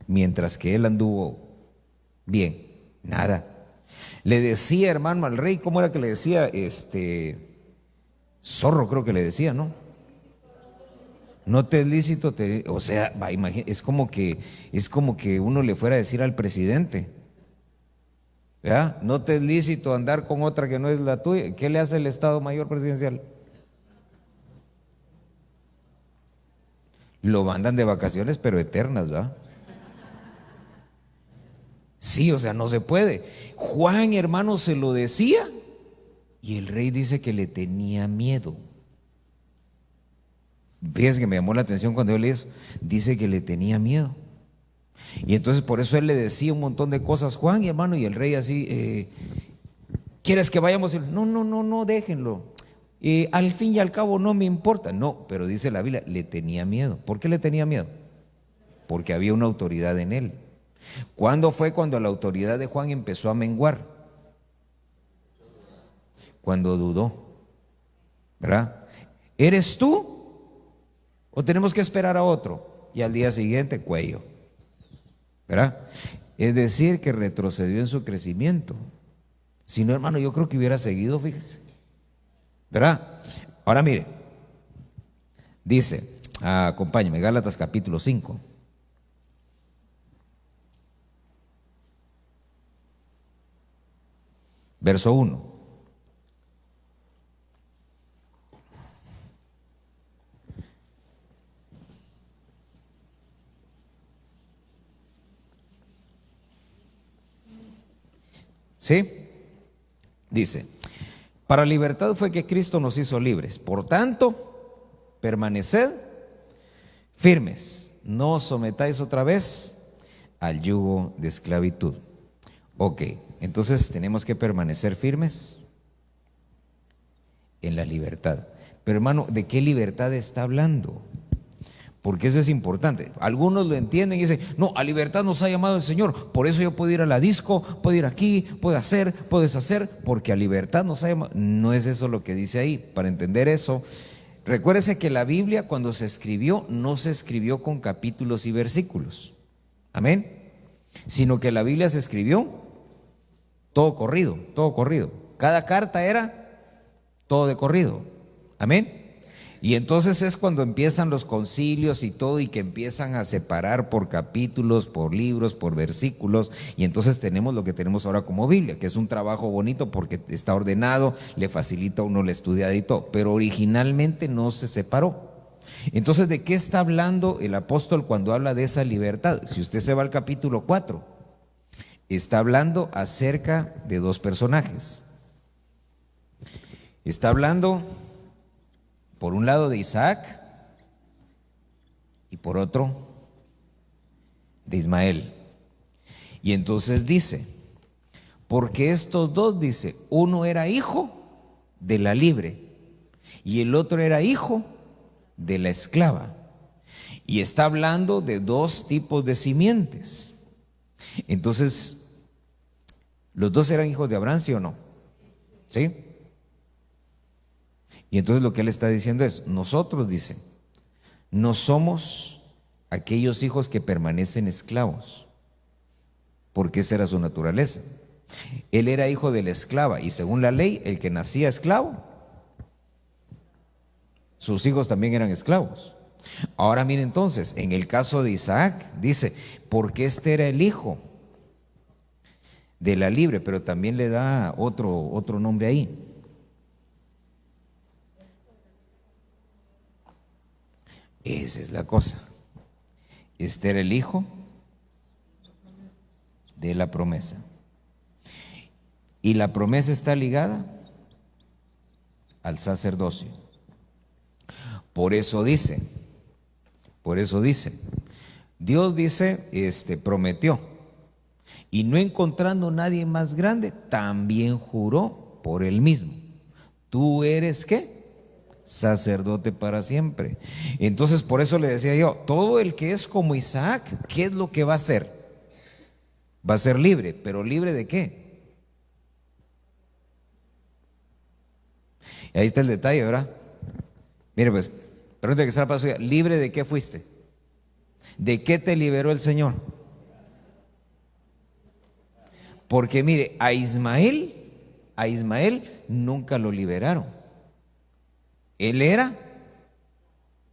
mientras que él anduvo bien? Nada. Le decía, hermano, al rey, ¿cómo era que le decía? Zorro creo que le decía, ¿no? No te es lícito, o sea, es como que uno le fuera a decir al presidente, ¿ya? No te es lícito andar con otra que no es la tuya. ¿Qué le hace el Estado Mayor Presidencial? Lo mandan de vacaciones, pero eternas, ¿va? Sí, o sea, no se puede. Juan, hermano, se lo decía y el rey dice que le tenía miedo. Fíjense que me llamó la atención cuando yo leí eso. Dice que le tenía miedo. Y entonces por eso él le decía un montón de cosas, Juan, y hermano, y el rey así, ¿quieres que vayamos? No, déjenlo. Al fin y al cabo no me importa. No, pero dice la Biblia, le tenía miedo. ¿Por qué le tenía miedo? Porque había una autoridad en él. ¿Cuándo fue cuando la autoridad de Juan empezó a menguar? Cuando dudó, ¿verdad? ¿Eres tú? ¿O tenemos que esperar a otro? Y al día siguiente, cuello, ¿verdad? Es decir, que retrocedió en su crecimiento. Si no, hermano, yo creo que hubiera seguido, fíjese, ¿verdad? Ahora mire, dice, acompáñeme, Gálatas capítulo 5. Verso 1. ¿Sí? Dice, para libertad fue que Cristo nos hizo libres. Por tanto, permaneced firmes. No os sometáis otra vez al yugo de esclavitud. Ok, entonces tenemos que permanecer firmes en la libertad. Pero hermano, ¿de qué libertad está hablando? Porque eso es importante. Algunos lo entienden y dicen, no, a libertad nos ha llamado el Señor, por eso yo puedo ir a la disco, puedo ir aquí, puedo hacer, puedo deshacer, porque a libertad nos ha llamado. No es eso lo que dice ahí. Para entender eso, recuérdese que la Biblia cuando se escribió, no se escribió con capítulos y versículos. Amén. Sino que la Biblia se escribió todo corrido, todo corrido. Cada carta era todo de corrido. Amén. Y entonces es cuando empiezan los concilios y todo, y que empiezan a separar por capítulos, por libros, por versículos, y entonces tenemos lo que tenemos ahora como Biblia, que es un trabajo bonito porque está ordenado, le facilita a uno la estudiada y todo, pero originalmente no se separó. Entonces, ¿de qué está hablando el apóstol cuando habla de esa libertad? Si usted se va al capítulo 4, está hablando acerca de dos personajes. Está hablando, por un lado, de Isaac y por otro, de Ismael. Y entonces dice, porque estos dos, dice, uno era hijo de la libre y el otro era hijo de la esclava. Y está hablando de dos tipos de simientes. Entonces, ¿los dos eran hijos de Abraham, sí o no? ¿Sí? Y entonces lo que él está diciendo es, nosotros, dice, no somos aquellos hijos que permanecen esclavos, porque esa era su naturaleza. Él era hijo de la esclava y según la ley, el que nacía esclavo, sus hijos también eran esclavos. Ahora mire entonces, en el caso de Isaac, dice, porque este era el hijo de la libre, pero también le da otro nombre ahí. Esa es la cosa. Este era el hijo de la promesa. Y la promesa está ligada al sacerdocio. Por eso dice, Dios dice, prometió, y no encontrando nadie más grande, también juró por él mismo. Tú eres, ¿qué? Sacerdote para siempre. Entonces, por eso le decía yo, todo el que es como Isaac, ¿qué es lo que va a hacer? Va a ser libre, pero ¿libre de qué? Y ahí está el detalle, ¿verdad? Mire pues, pregunta que se la pasó ya, ¿libre de qué fuiste? ¿De qué te liberó el Señor? Porque mire, a Ismael nunca lo liberaron. Él era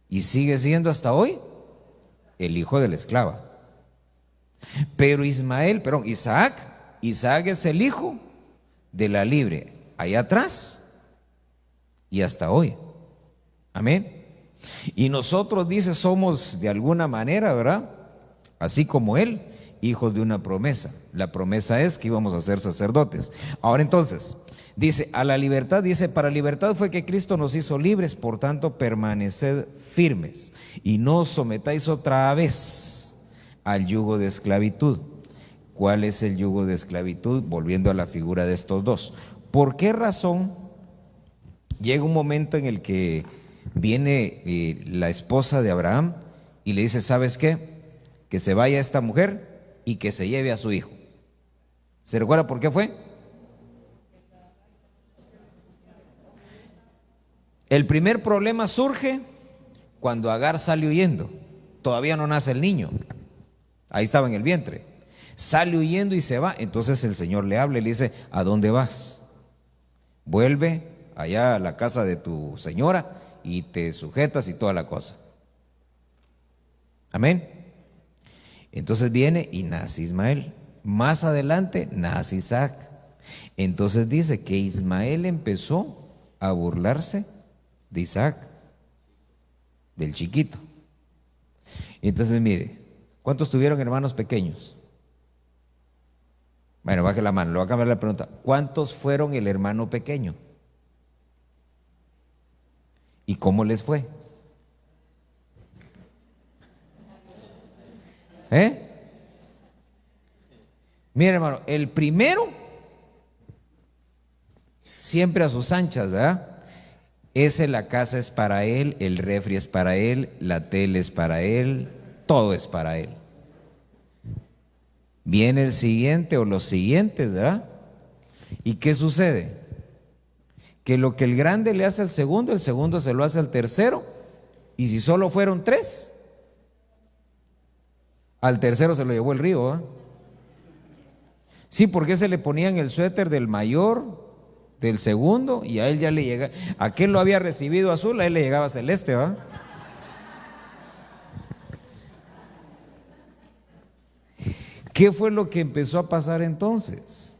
y sigue siendo hasta hoy el hijo de la esclava. Pero Isaac es el hijo de la libre, allá atrás y hasta hoy. Amén. Y nosotros, dice, somos de alguna manera, ¿verdad? Así como él, hijos de una promesa. La promesa es que íbamos a ser sacerdotes. Ahora entonces, dice, a la libertad, dice, para libertad fue que Cristo nos hizo libres, por tanto permaneced firmes y no os sometáis otra vez al yugo de esclavitud. ¿Cuál es el yugo de esclavitud? Volviendo a la figura de estos dos. ¿Por qué razón llega un momento en el que viene la esposa de Abraham y le dice, ¿sabes qué? Que se vaya esta mujer y que se lleve a su hijo? ¿Se recuerda por qué fue? El primer problema surge cuando Agar sale huyendo. Todavía no nace el niño. Ahí estaba en el vientre. Sale huyendo y se va. Entonces el Señor le habla y le dice, ¿a dónde vas? Vuelve allá a la casa de tu señora y te sujetas y toda la cosa. Amén. Entonces viene y nace Ismael. Más adelante nace Isaac. Entonces dice que Ismael empezó a burlarse de Isaac, del chiquito. Entonces mire, ¿cuántos tuvieron hermanos pequeños? Bueno, baje la mano, le voy a cambiar la pregunta. ¿Cuántos fueron el hermano pequeño? ¿Y cómo les fue? Mire, hermano, el primero siempre a sus anchas, ¿verdad? La casa es para él, el refri es para él, la tele es para él, todo es para él. Viene el siguiente o los siguientes, ¿verdad? ¿Y qué sucede? Que lo que el grande le hace al segundo, el segundo se lo hace al tercero, y si solo fueron 3, al tercero se lo llevó el río, ¿verdad? Sí, porque se le ponían el suéter del mayor, del segundo, y a él ya le llega, aquel lo había recibido azul, a él le llegaba celeste, ¿va? ¿Qué fue lo que empezó a pasar entonces?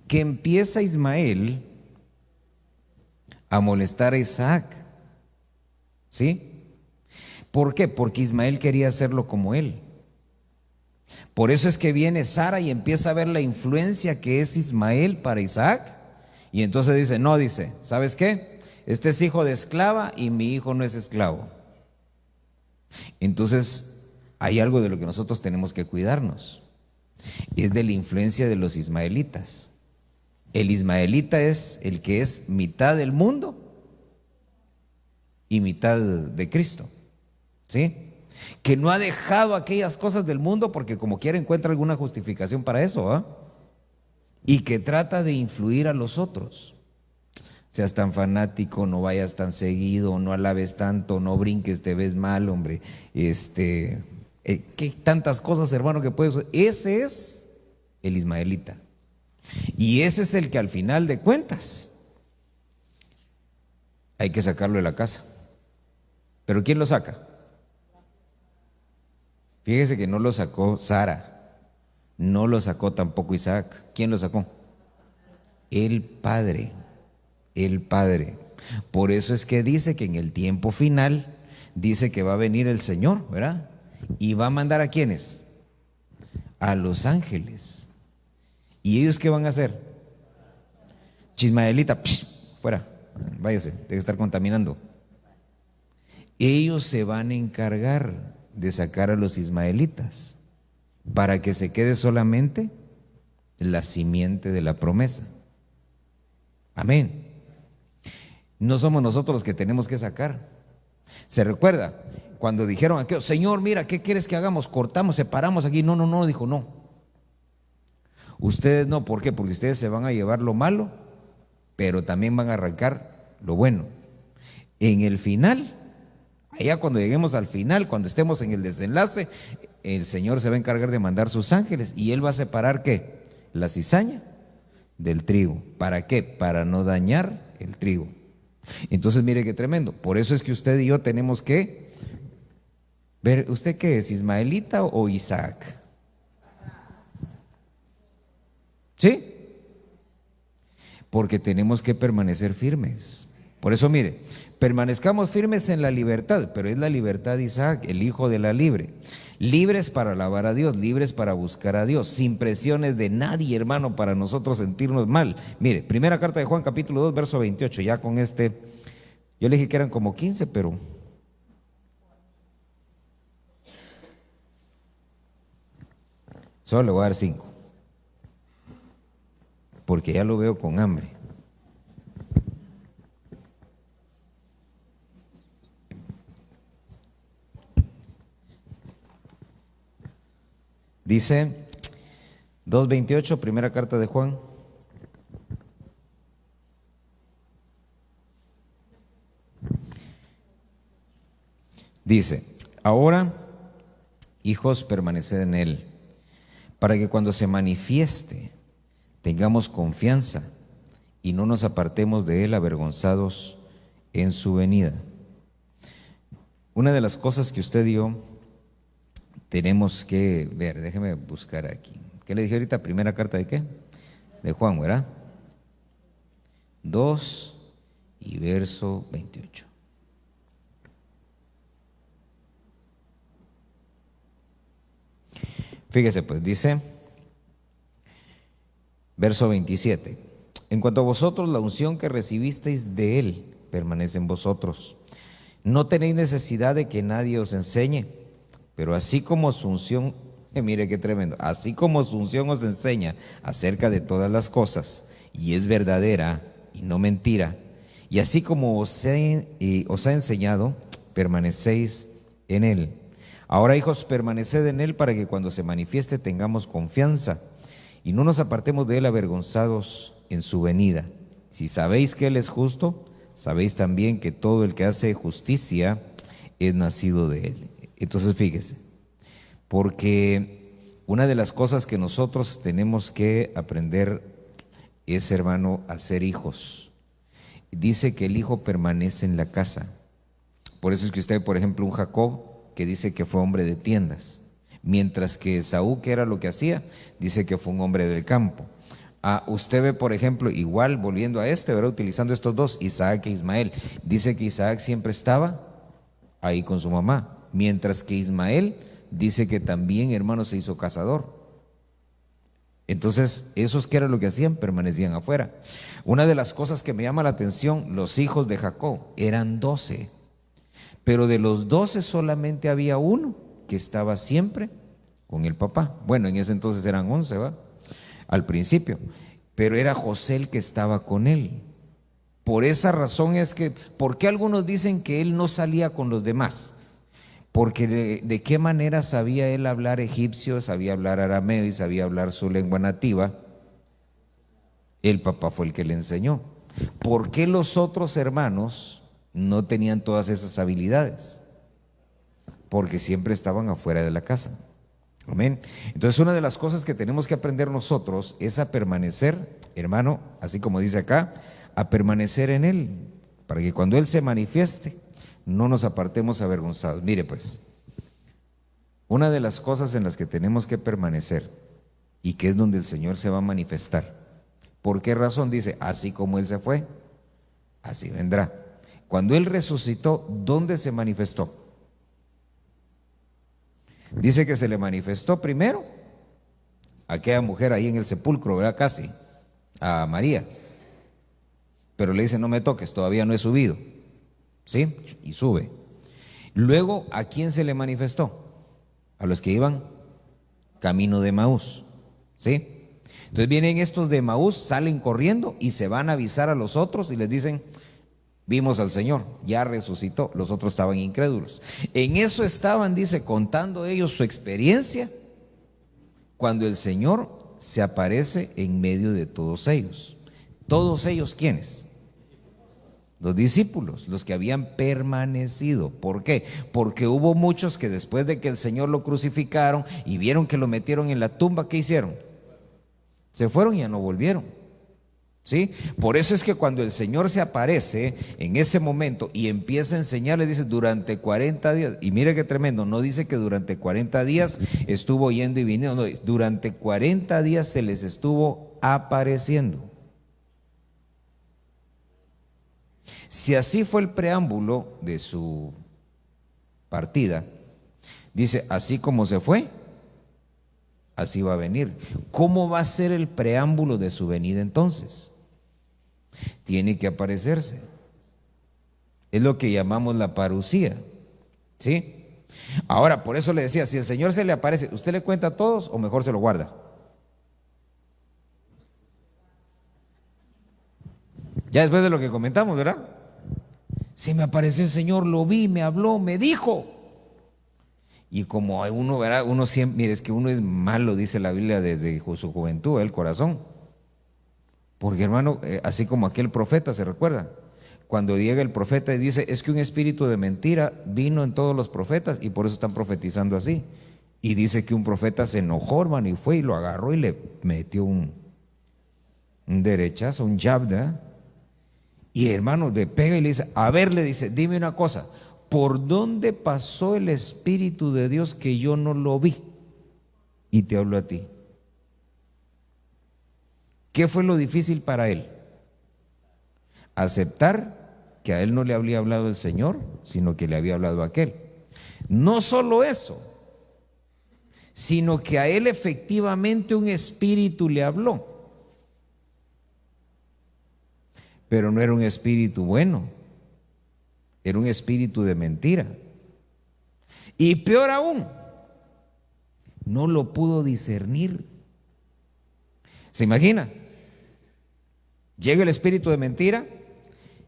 Que empieza Ismael a molestar a Isaac, ¿sí? ¿Por qué? Porque Ismael quería hacerlo como él. Por eso es que viene Sara y empieza a ver la influencia que es Ismael para Isaac. Y entonces dice, no, dice, ¿sabes qué? Este es hijo de esclava y mi hijo no es esclavo. Entonces hay algo de lo que nosotros tenemos que cuidarnos. Es de la influencia de los ismaelitas. El ismaelita es el que es mitad del mundo y mitad de Cristo, ¿sí? Que no ha dejado aquellas cosas del mundo porque como quiera encuentra alguna justificación para eso, ¿ah? Y que trata de influir a los otros. Seas tan fanático, no vayas tan seguido, no alabes tanto, no brinques, te ves mal, hombre. ¿Qué tantas cosas, hermano, que puedes? Ese es el ismaelita. Y ese es el que al final de cuentas hay que sacarlo de la casa. ¿Pero quién lo saca? Fíjese que no lo sacó Sara, no lo sacó tampoco Isaac. ¿Quién lo sacó? El Padre, el Padre. Por eso es que dice que en el tiempo final, dice que va a venir el Señor, ¿verdad? Y va a mandar ¿a quiénes? A los ángeles. ¿Y ellos qué van a hacer? Chismaelita, fuera, váyase, debe estar contaminando. Ellos se van a encargar de sacar a los ismaelitas para que se quede solamente la simiente de la promesa. Amén. No somos nosotros los que tenemos que sacar. ¿Se recuerda? Cuando dijeron aquello, Señor, mira, ¿qué quieres que hagamos? Cortamos, separamos aquí. No, dijo no. Ustedes no, ¿por qué? Porque ustedes se van a llevar lo malo, pero también van a arrancar lo bueno. En el final, allá cuando lleguemos al final, cuando estemos en el desenlace, el Señor se va a encargar de mandar sus ángeles y Él va a separar ¿qué? La cizaña del trigo. ¿Para qué? Para no dañar el trigo. Entonces mire qué tremendo. Por eso es que usted y yo tenemos que ver, ¿usted qué es? ¿Ismaelita o Isaac? ¿Sí? Porque tenemos que permanecer firmes. Por eso mire, permanezcamos firmes en la libertad, pero es la libertad de Isaac, el hijo de la libre. Libres para alabar a Dios, libres para buscar a Dios, sin presiones de nadie, hermano, para nosotros sentirnos mal. Mire, primera carta de Juan, capítulo 2, verso 28, ya con yo le dije que eran como 15, pero solo le voy a dar 5, porque ya lo veo con hambre. Dice 2:28, primera carta de Juan. Dice, ahora, hijos, permaneced en Él, para que cuando se manifieste tengamos confianza y no nos apartemos de Él avergonzados en su venida. Una de las cosas que usted y yo tenemos que ver, déjeme buscar aquí. ¿Qué le dije ahorita? ¿Primera carta de qué? De Juan, ¿verdad? 2 y verso 28. Fíjese pues, dice, verso 27. En cuanto a vosotros, la unción que recibisteis de Él permanece en vosotros. No tenéis necesidad de que nadie os enseñe, pero así como su unción, mire qué tremendo, así como su unción os enseña acerca de todas las cosas, y es verdadera y no mentira, y así como os ha enseñado, permanecéis en Él. Ahora, hijos, permaneced en Él para que cuando se manifieste tengamos confianza y no nos apartemos de Él avergonzados en su venida. Si sabéis que Él es justo, sabéis también que todo el que hace justicia es nacido de Él. Entonces fíjese, porque una de las cosas que nosotros tenemos que aprender es, hermano, a ser hijos. Dice que el hijo permanece en la casa. Por eso es que usted, por ejemplo, un Jacob, que dice que fue hombre de tiendas, mientras que Esaú, que era lo que hacía, dice que fue un hombre del campo. Usted ve, por ejemplo, igual volviendo a ¿verdad? Utilizando estos dos, Isaac e Ismael, dice que Isaac siempre estaba ahí con su mamá, mientras que Ismael dice que también, hermano, se hizo cazador. Entonces, esos que era lo que hacían, permanecían afuera. Una de las cosas que me llama la atención, los hijos de Jacob eran 12, pero de los 12 solamente había uno que estaba siempre con el papá. Bueno, en ese entonces eran 11, ¿va? Al principio, pero era José el que estaba con él. Por esa razón es que, ¿por qué algunos dicen que él no salía con los demás? Porque de qué manera sabía él hablar egipcio, sabía hablar arameo y sabía hablar su lengua nativa. El papá fue el que le enseñó. ¿Por qué los otros hermanos no tenían todas esas habilidades? Porque siempre estaban afuera de la casa. Amén. Entonces, una de las cosas que tenemos que aprender nosotros es a permanecer, hermano, así como dice acá, a permanecer en Él, para que cuando Él se manifieste, no nos apartemos avergonzados. Mire pues, una de las cosas en las que tenemos que permanecer y que es donde el Señor se va a manifestar. ¿Por qué razón? Dice, así como Él se fue, así vendrá. Cuando Él resucitó, ¿dónde se manifestó? Dice que se le manifestó primero a aquella mujer ahí en el sepulcro, ¿verdad? Casi, a María. Pero le dice, no me toques, todavía no he subido. ¿Sí? Y sube. Luego, ¿a quién se le manifestó? A los que iban camino de Emaús. ¿Sí? Entonces vienen estos de Emaús, salen corriendo y se van a avisar a los otros y les dicen, vimos al Señor, ya resucitó. Los otros estaban incrédulos. En eso estaban, dice, contando ellos su experiencia, cuando el Señor se aparece en medio de todos ellos. ¿Todos ellos quiénes? Los discípulos, los que habían permanecido. ¿Por qué? Porque hubo muchos que después de que el Señor lo crucificaron y vieron que lo metieron en la tumba, ¿qué hicieron? Se fueron y ya no volvieron. ¿Sí? Por eso es que cuando el Señor se aparece en ese momento y empieza a enseñarles, dice durante 40 días, y mire qué tremendo, no dice que durante 40 días estuvo yendo y viniendo, no, durante 40 días se les estuvo apareciendo. Si así fue el preámbulo de su partida, dice, así como se fue, así va a venir. ¿Cómo va a ser el preámbulo de su venida entonces? Tiene que aparecerse. Es lo que llamamos la parusía. ¿Sí? Ahora, por eso le decía, si el Señor se le aparece, ¿usted le cuenta a todos o mejor se lo guarda? Ya después de lo que comentamos, ¿verdad? Se me apareció el Señor, lo vi, me habló, me dijo. Y como uno, ¿verdad? Uno siempre, mire, es que uno es malo, dice la Biblia, desde su juventud, el corazón. Porque hermano, así como aquel profeta, ¿se recuerda? Cuando llega el profeta y dice, es que un espíritu de mentira vino en todos los profetas y por eso están profetizando así. Y dice que un profeta se enojó, hermano, y fue y lo agarró y le metió un derechazo, un jab, ¿verdad? Y hermano, le pega y le dice, a ver, le dice, dime una cosa, ¿por dónde pasó el Espíritu de Dios que yo no lo vi? Y te hablo a ti. ¿Qué fue lo difícil para él? Aceptar que a él no le había hablado el Señor, sino que le había hablado a aquel. No solo eso, sino que a él efectivamente un espíritu le habló. Pero no era un espíritu bueno, era un espíritu de mentira. Y peor aún, no lo pudo discernir. ¿Se imagina? Llega el espíritu de mentira,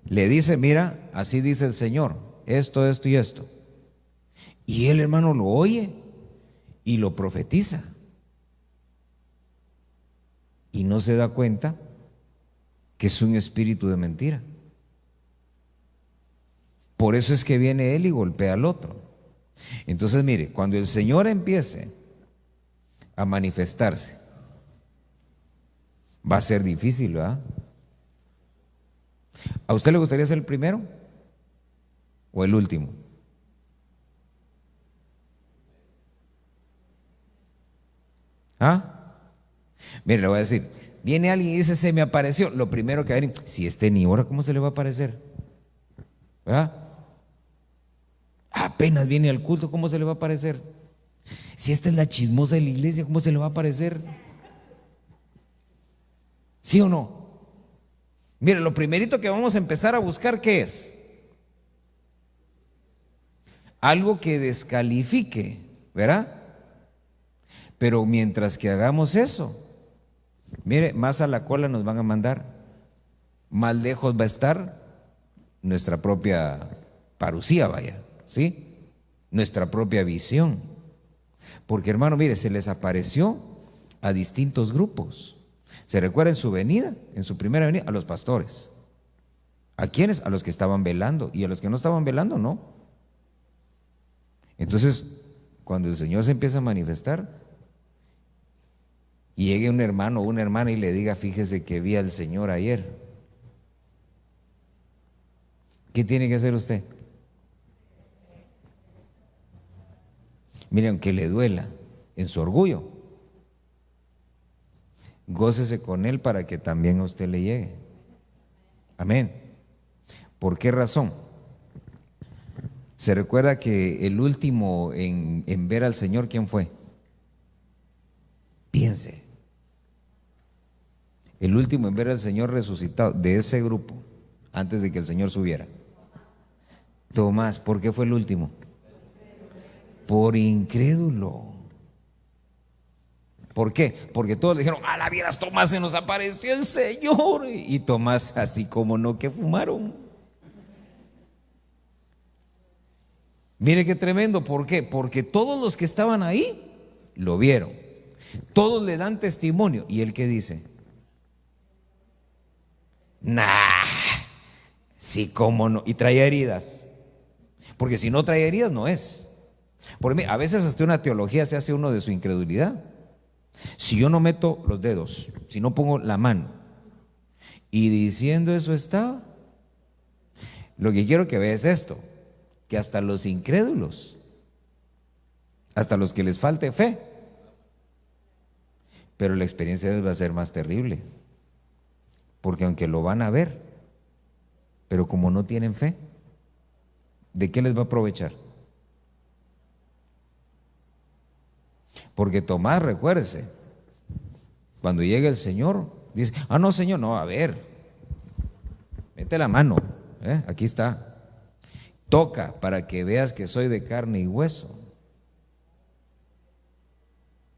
le dice, mira, así dice el Señor, esto, esto y esto. Y el hermano lo oye y lo profetiza. Y no se da cuenta que es un espíritu de mentira. Por eso es que viene él y golpea al otro. Entonces mire, cuando el Señor empiece a manifestarse, va a ser difícil, ¿verdad? ¿A usted le gustaría ser el primero o el último? ¿Ah? Mire, le voy a decir, viene alguien y dice, se me apareció. Lo primero que va a venir, si ni hora, ¿cómo se le va a aparecer? ¿Verdad? Apenas viene al culto, ¿cómo se le va a parecer? Si esta es la chismosa de la iglesia, ¿cómo se le va a parecer? ¿Sí o no? Mire, lo primerito que vamos a empezar a buscar, ¿qué es? Algo que descalifique, ¿verdad? Pero mientras que hagamos eso, mire, más a la cola nos van a mandar, más lejos va a estar nuestra propia parucía, vaya, ¿sí? Nuestra propia visión. Porque hermano, mire, se les apareció a distintos grupos. Se recuerda en su venida, en su primera venida, a los pastores. ¿A quiénes? A los que estaban velando, y a los que no estaban velando, no. Entonces, cuando el Señor se empieza a manifestar y llegue un hermano o una hermana y le diga, fíjese que vi al Señor ayer, ¿qué tiene que hacer usted? Mire, aunque le duela en su orgullo, gócese con él para que también a usted le llegue. Amén. ¿Por qué razón? Se recuerda que el último en ver al Señor, ¿quién fue? Piense. El último en ver al Señor resucitado de ese grupo, antes de que el Señor subiera. Tomás. ¿Por qué fue el último? Por incrédulo. ¿Por qué? Porque todos le dijeron, a la vieras Tomás, se nos apareció el Señor. Y Tomás, así como no, que fumaron. Mire qué tremendo. ¿Por qué? Porque todos los que estaban ahí lo vieron. Todos le dan testimonio. ¿Y él qué dice? Nah, sí, cómo no. Y traía heridas. Porque si no trae heridas, no es. Porque a veces hasta una teología se hace uno de su incredulidad. Si yo no meto los dedos, si no pongo la mano, y diciendo eso estaba, lo que quiero que vea es esto, que hasta los incrédulos, hasta los que les falte fe, pero la experiencia de Dios va a ser más terrible, porque aunque lo van a ver, pero como no tienen fe, ¿de qué les va a aprovechar? Porque Tomás, recuérdese, cuando llega el Señor, dice, no Señor, no, a ver, mete la mano, aquí está, toca para que veas que soy de carne y hueso.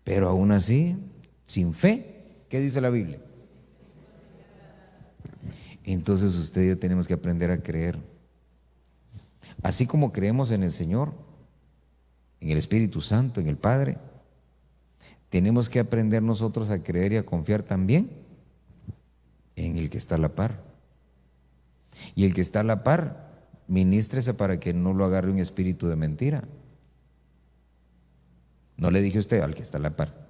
Pero aún así, sin fe, ¿qué dice la Biblia? Entonces usted y yo tenemos que aprender a creer. Así como creemos en el Señor, en el Espíritu Santo, en el Padre, tenemos que aprender nosotros a creer y a confiar también en el que está a la par. Y el que está a la par, ministrese para que no lo agarre un espíritu de mentira. No le dije a usted al que está a la par.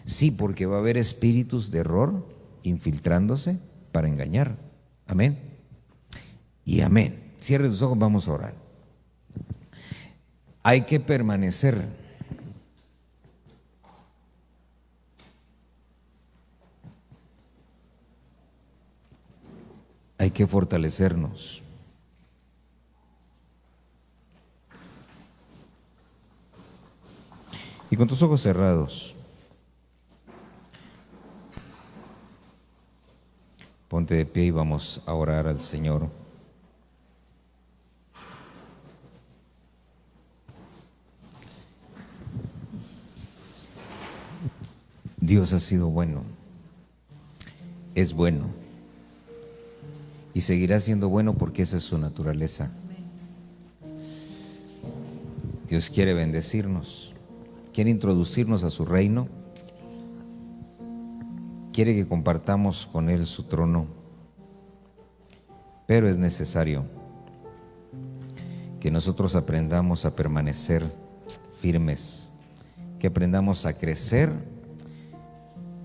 Sí, porque va a haber espíritus de error infiltrándose para engañar. Amén. Y amén. Cierre tus ojos, vamos a orar. Hay que permanecer. Hay que fortalecernos. Y con tus ojos cerrados, ponte de pie y vamos a orar al Señor. Dios ha sido bueno, es bueno. Y seguirá siendo bueno porque esa es su naturaleza. Dios quiere bendecirnos, quiere introducirnos a su reino, quiere que compartamos con Él su trono, pero es necesario que nosotros aprendamos a permanecer firmes, que aprendamos a crecer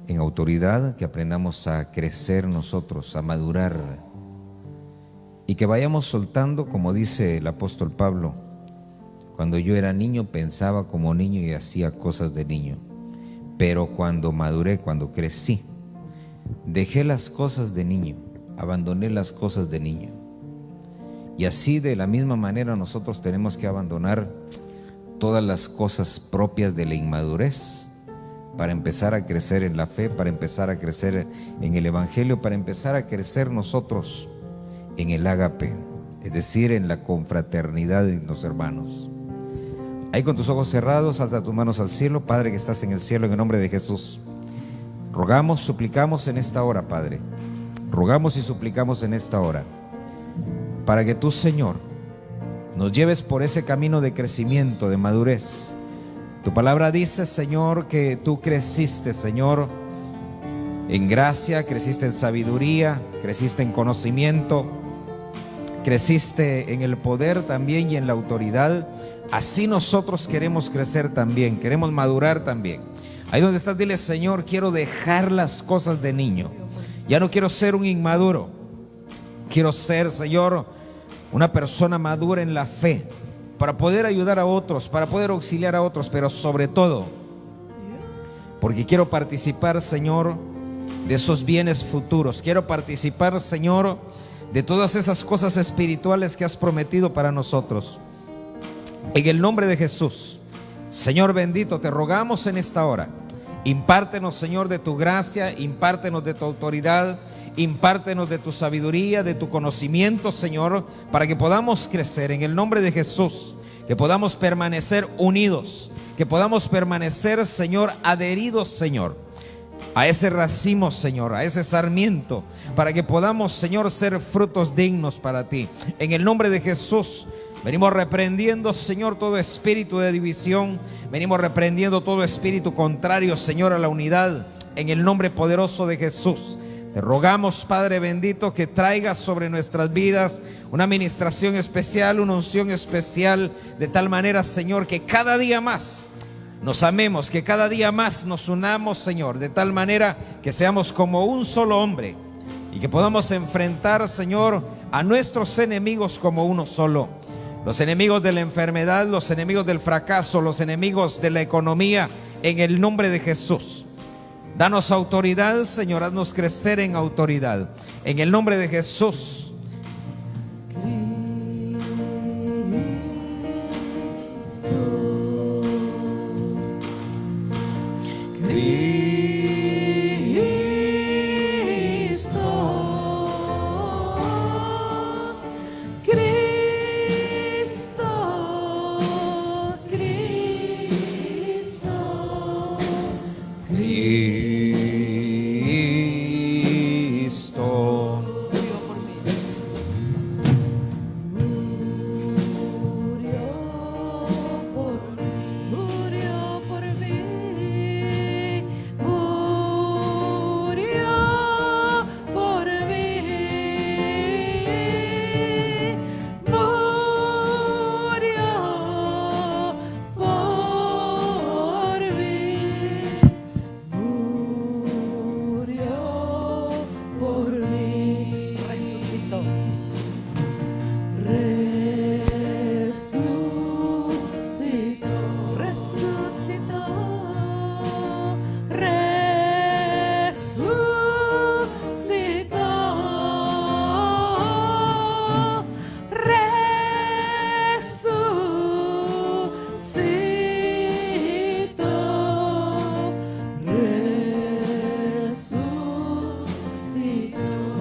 en autoridad, que aprendamos a crecer nosotros, a madurar. Y que vayamos soltando, como dice el apóstol Pablo, cuando yo era niño pensaba como niño y hacía cosas de niño, pero cuando maduré, cuando crecí, dejé las cosas de niño, abandoné las cosas de niño Y así de la misma manera nosotros tenemos que abandonar todas las cosas propias de la inmadurez para empezar a crecer en la fe, para empezar a crecer en el evangelio, para empezar a crecer nosotros en el ágape, es decir, en la confraternidad de los hermanos. Ahí con tus ojos cerrados, alza tus manos al cielo. Padre que estás en el cielo, en el nombre de Jesús, rogamos, suplicamos en esta hora, Padre, rogamos y suplicamos en esta hora, para que tú, Señor, nos lleves por ese camino de crecimiento, de madurez. Tu palabra dice, Señor, que tú creciste, Señor, en gracia, creciste en sabiduría, creciste en conocimiento, creciste en el poder también y en la autoridad. Así nosotros queremos crecer también, queremos madurar también. Ahí donde estás, dile: Señor, quiero dejar las cosas de niño. Ya no quiero ser un inmaduro. Quiero ser, Señor, una persona madura en la fe, para poder ayudar a otros, para poder auxiliar a otros, pero sobre todo porque quiero participar, Señor, de esos bienes futuros. Quiero participar, Señor, de todas esas cosas espirituales que has prometido para nosotros. En el nombre de Jesús, Señor bendito, te rogamos en esta hora, impártenos, Señor, de tu gracia, impártenos de tu autoridad, impártenos de tu sabiduría, de tu conocimiento, Señor, para que podamos crecer en el nombre de Jesús, que podamos permanecer unidos, que podamos permanecer, Señor, adheridos, Señor, a ese racimo, Señor, a ese sarmiento, para que podamos, Señor, ser frutos dignos para ti. En el nombre de Jesús, venimos reprendiendo, Señor, todo espíritu de división. Venimos reprendiendo todo espíritu contrario, Señor, a la unidad. En el nombre poderoso de Jesús, te rogamos, Padre bendito, que traigas sobre nuestras vidas una administración especial, una unción especial, de tal manera, Señor, que cada día más nos amemos, que cada día más nos unamos, Señor, de tal manera que seamos como un solo hombre y que podamos enfrentar, Señor, a nuestros enemigos como uno solo. Los enemigos de la enfermedad, los enemigos del fracaso, los enemigos de la economía, en el nombre de Jesús. Danos autoridad, Señor, haznos crecer en autoridad. En el nombre de Jesús.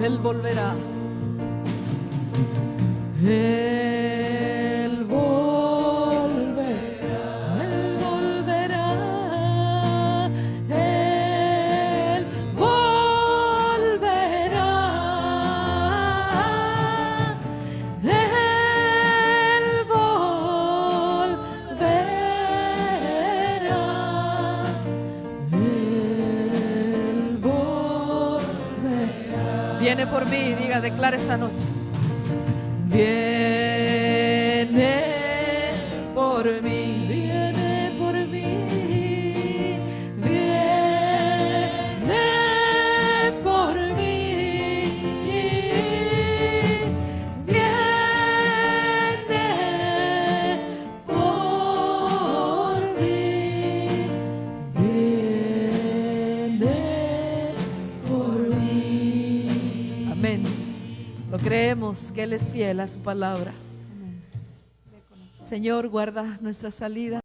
Él volverá. Él volverá. Él volverá. Él volverá. Él volverá. Él volverá. Viene por mí, diga, declara esta noche. Viene por mí, viene por mí, viene por mí, viene por mí, viene por mí. Amén. ¿Lo crees? creemos que Él es fiel a su palabra. Señor, guarda nuestra salida.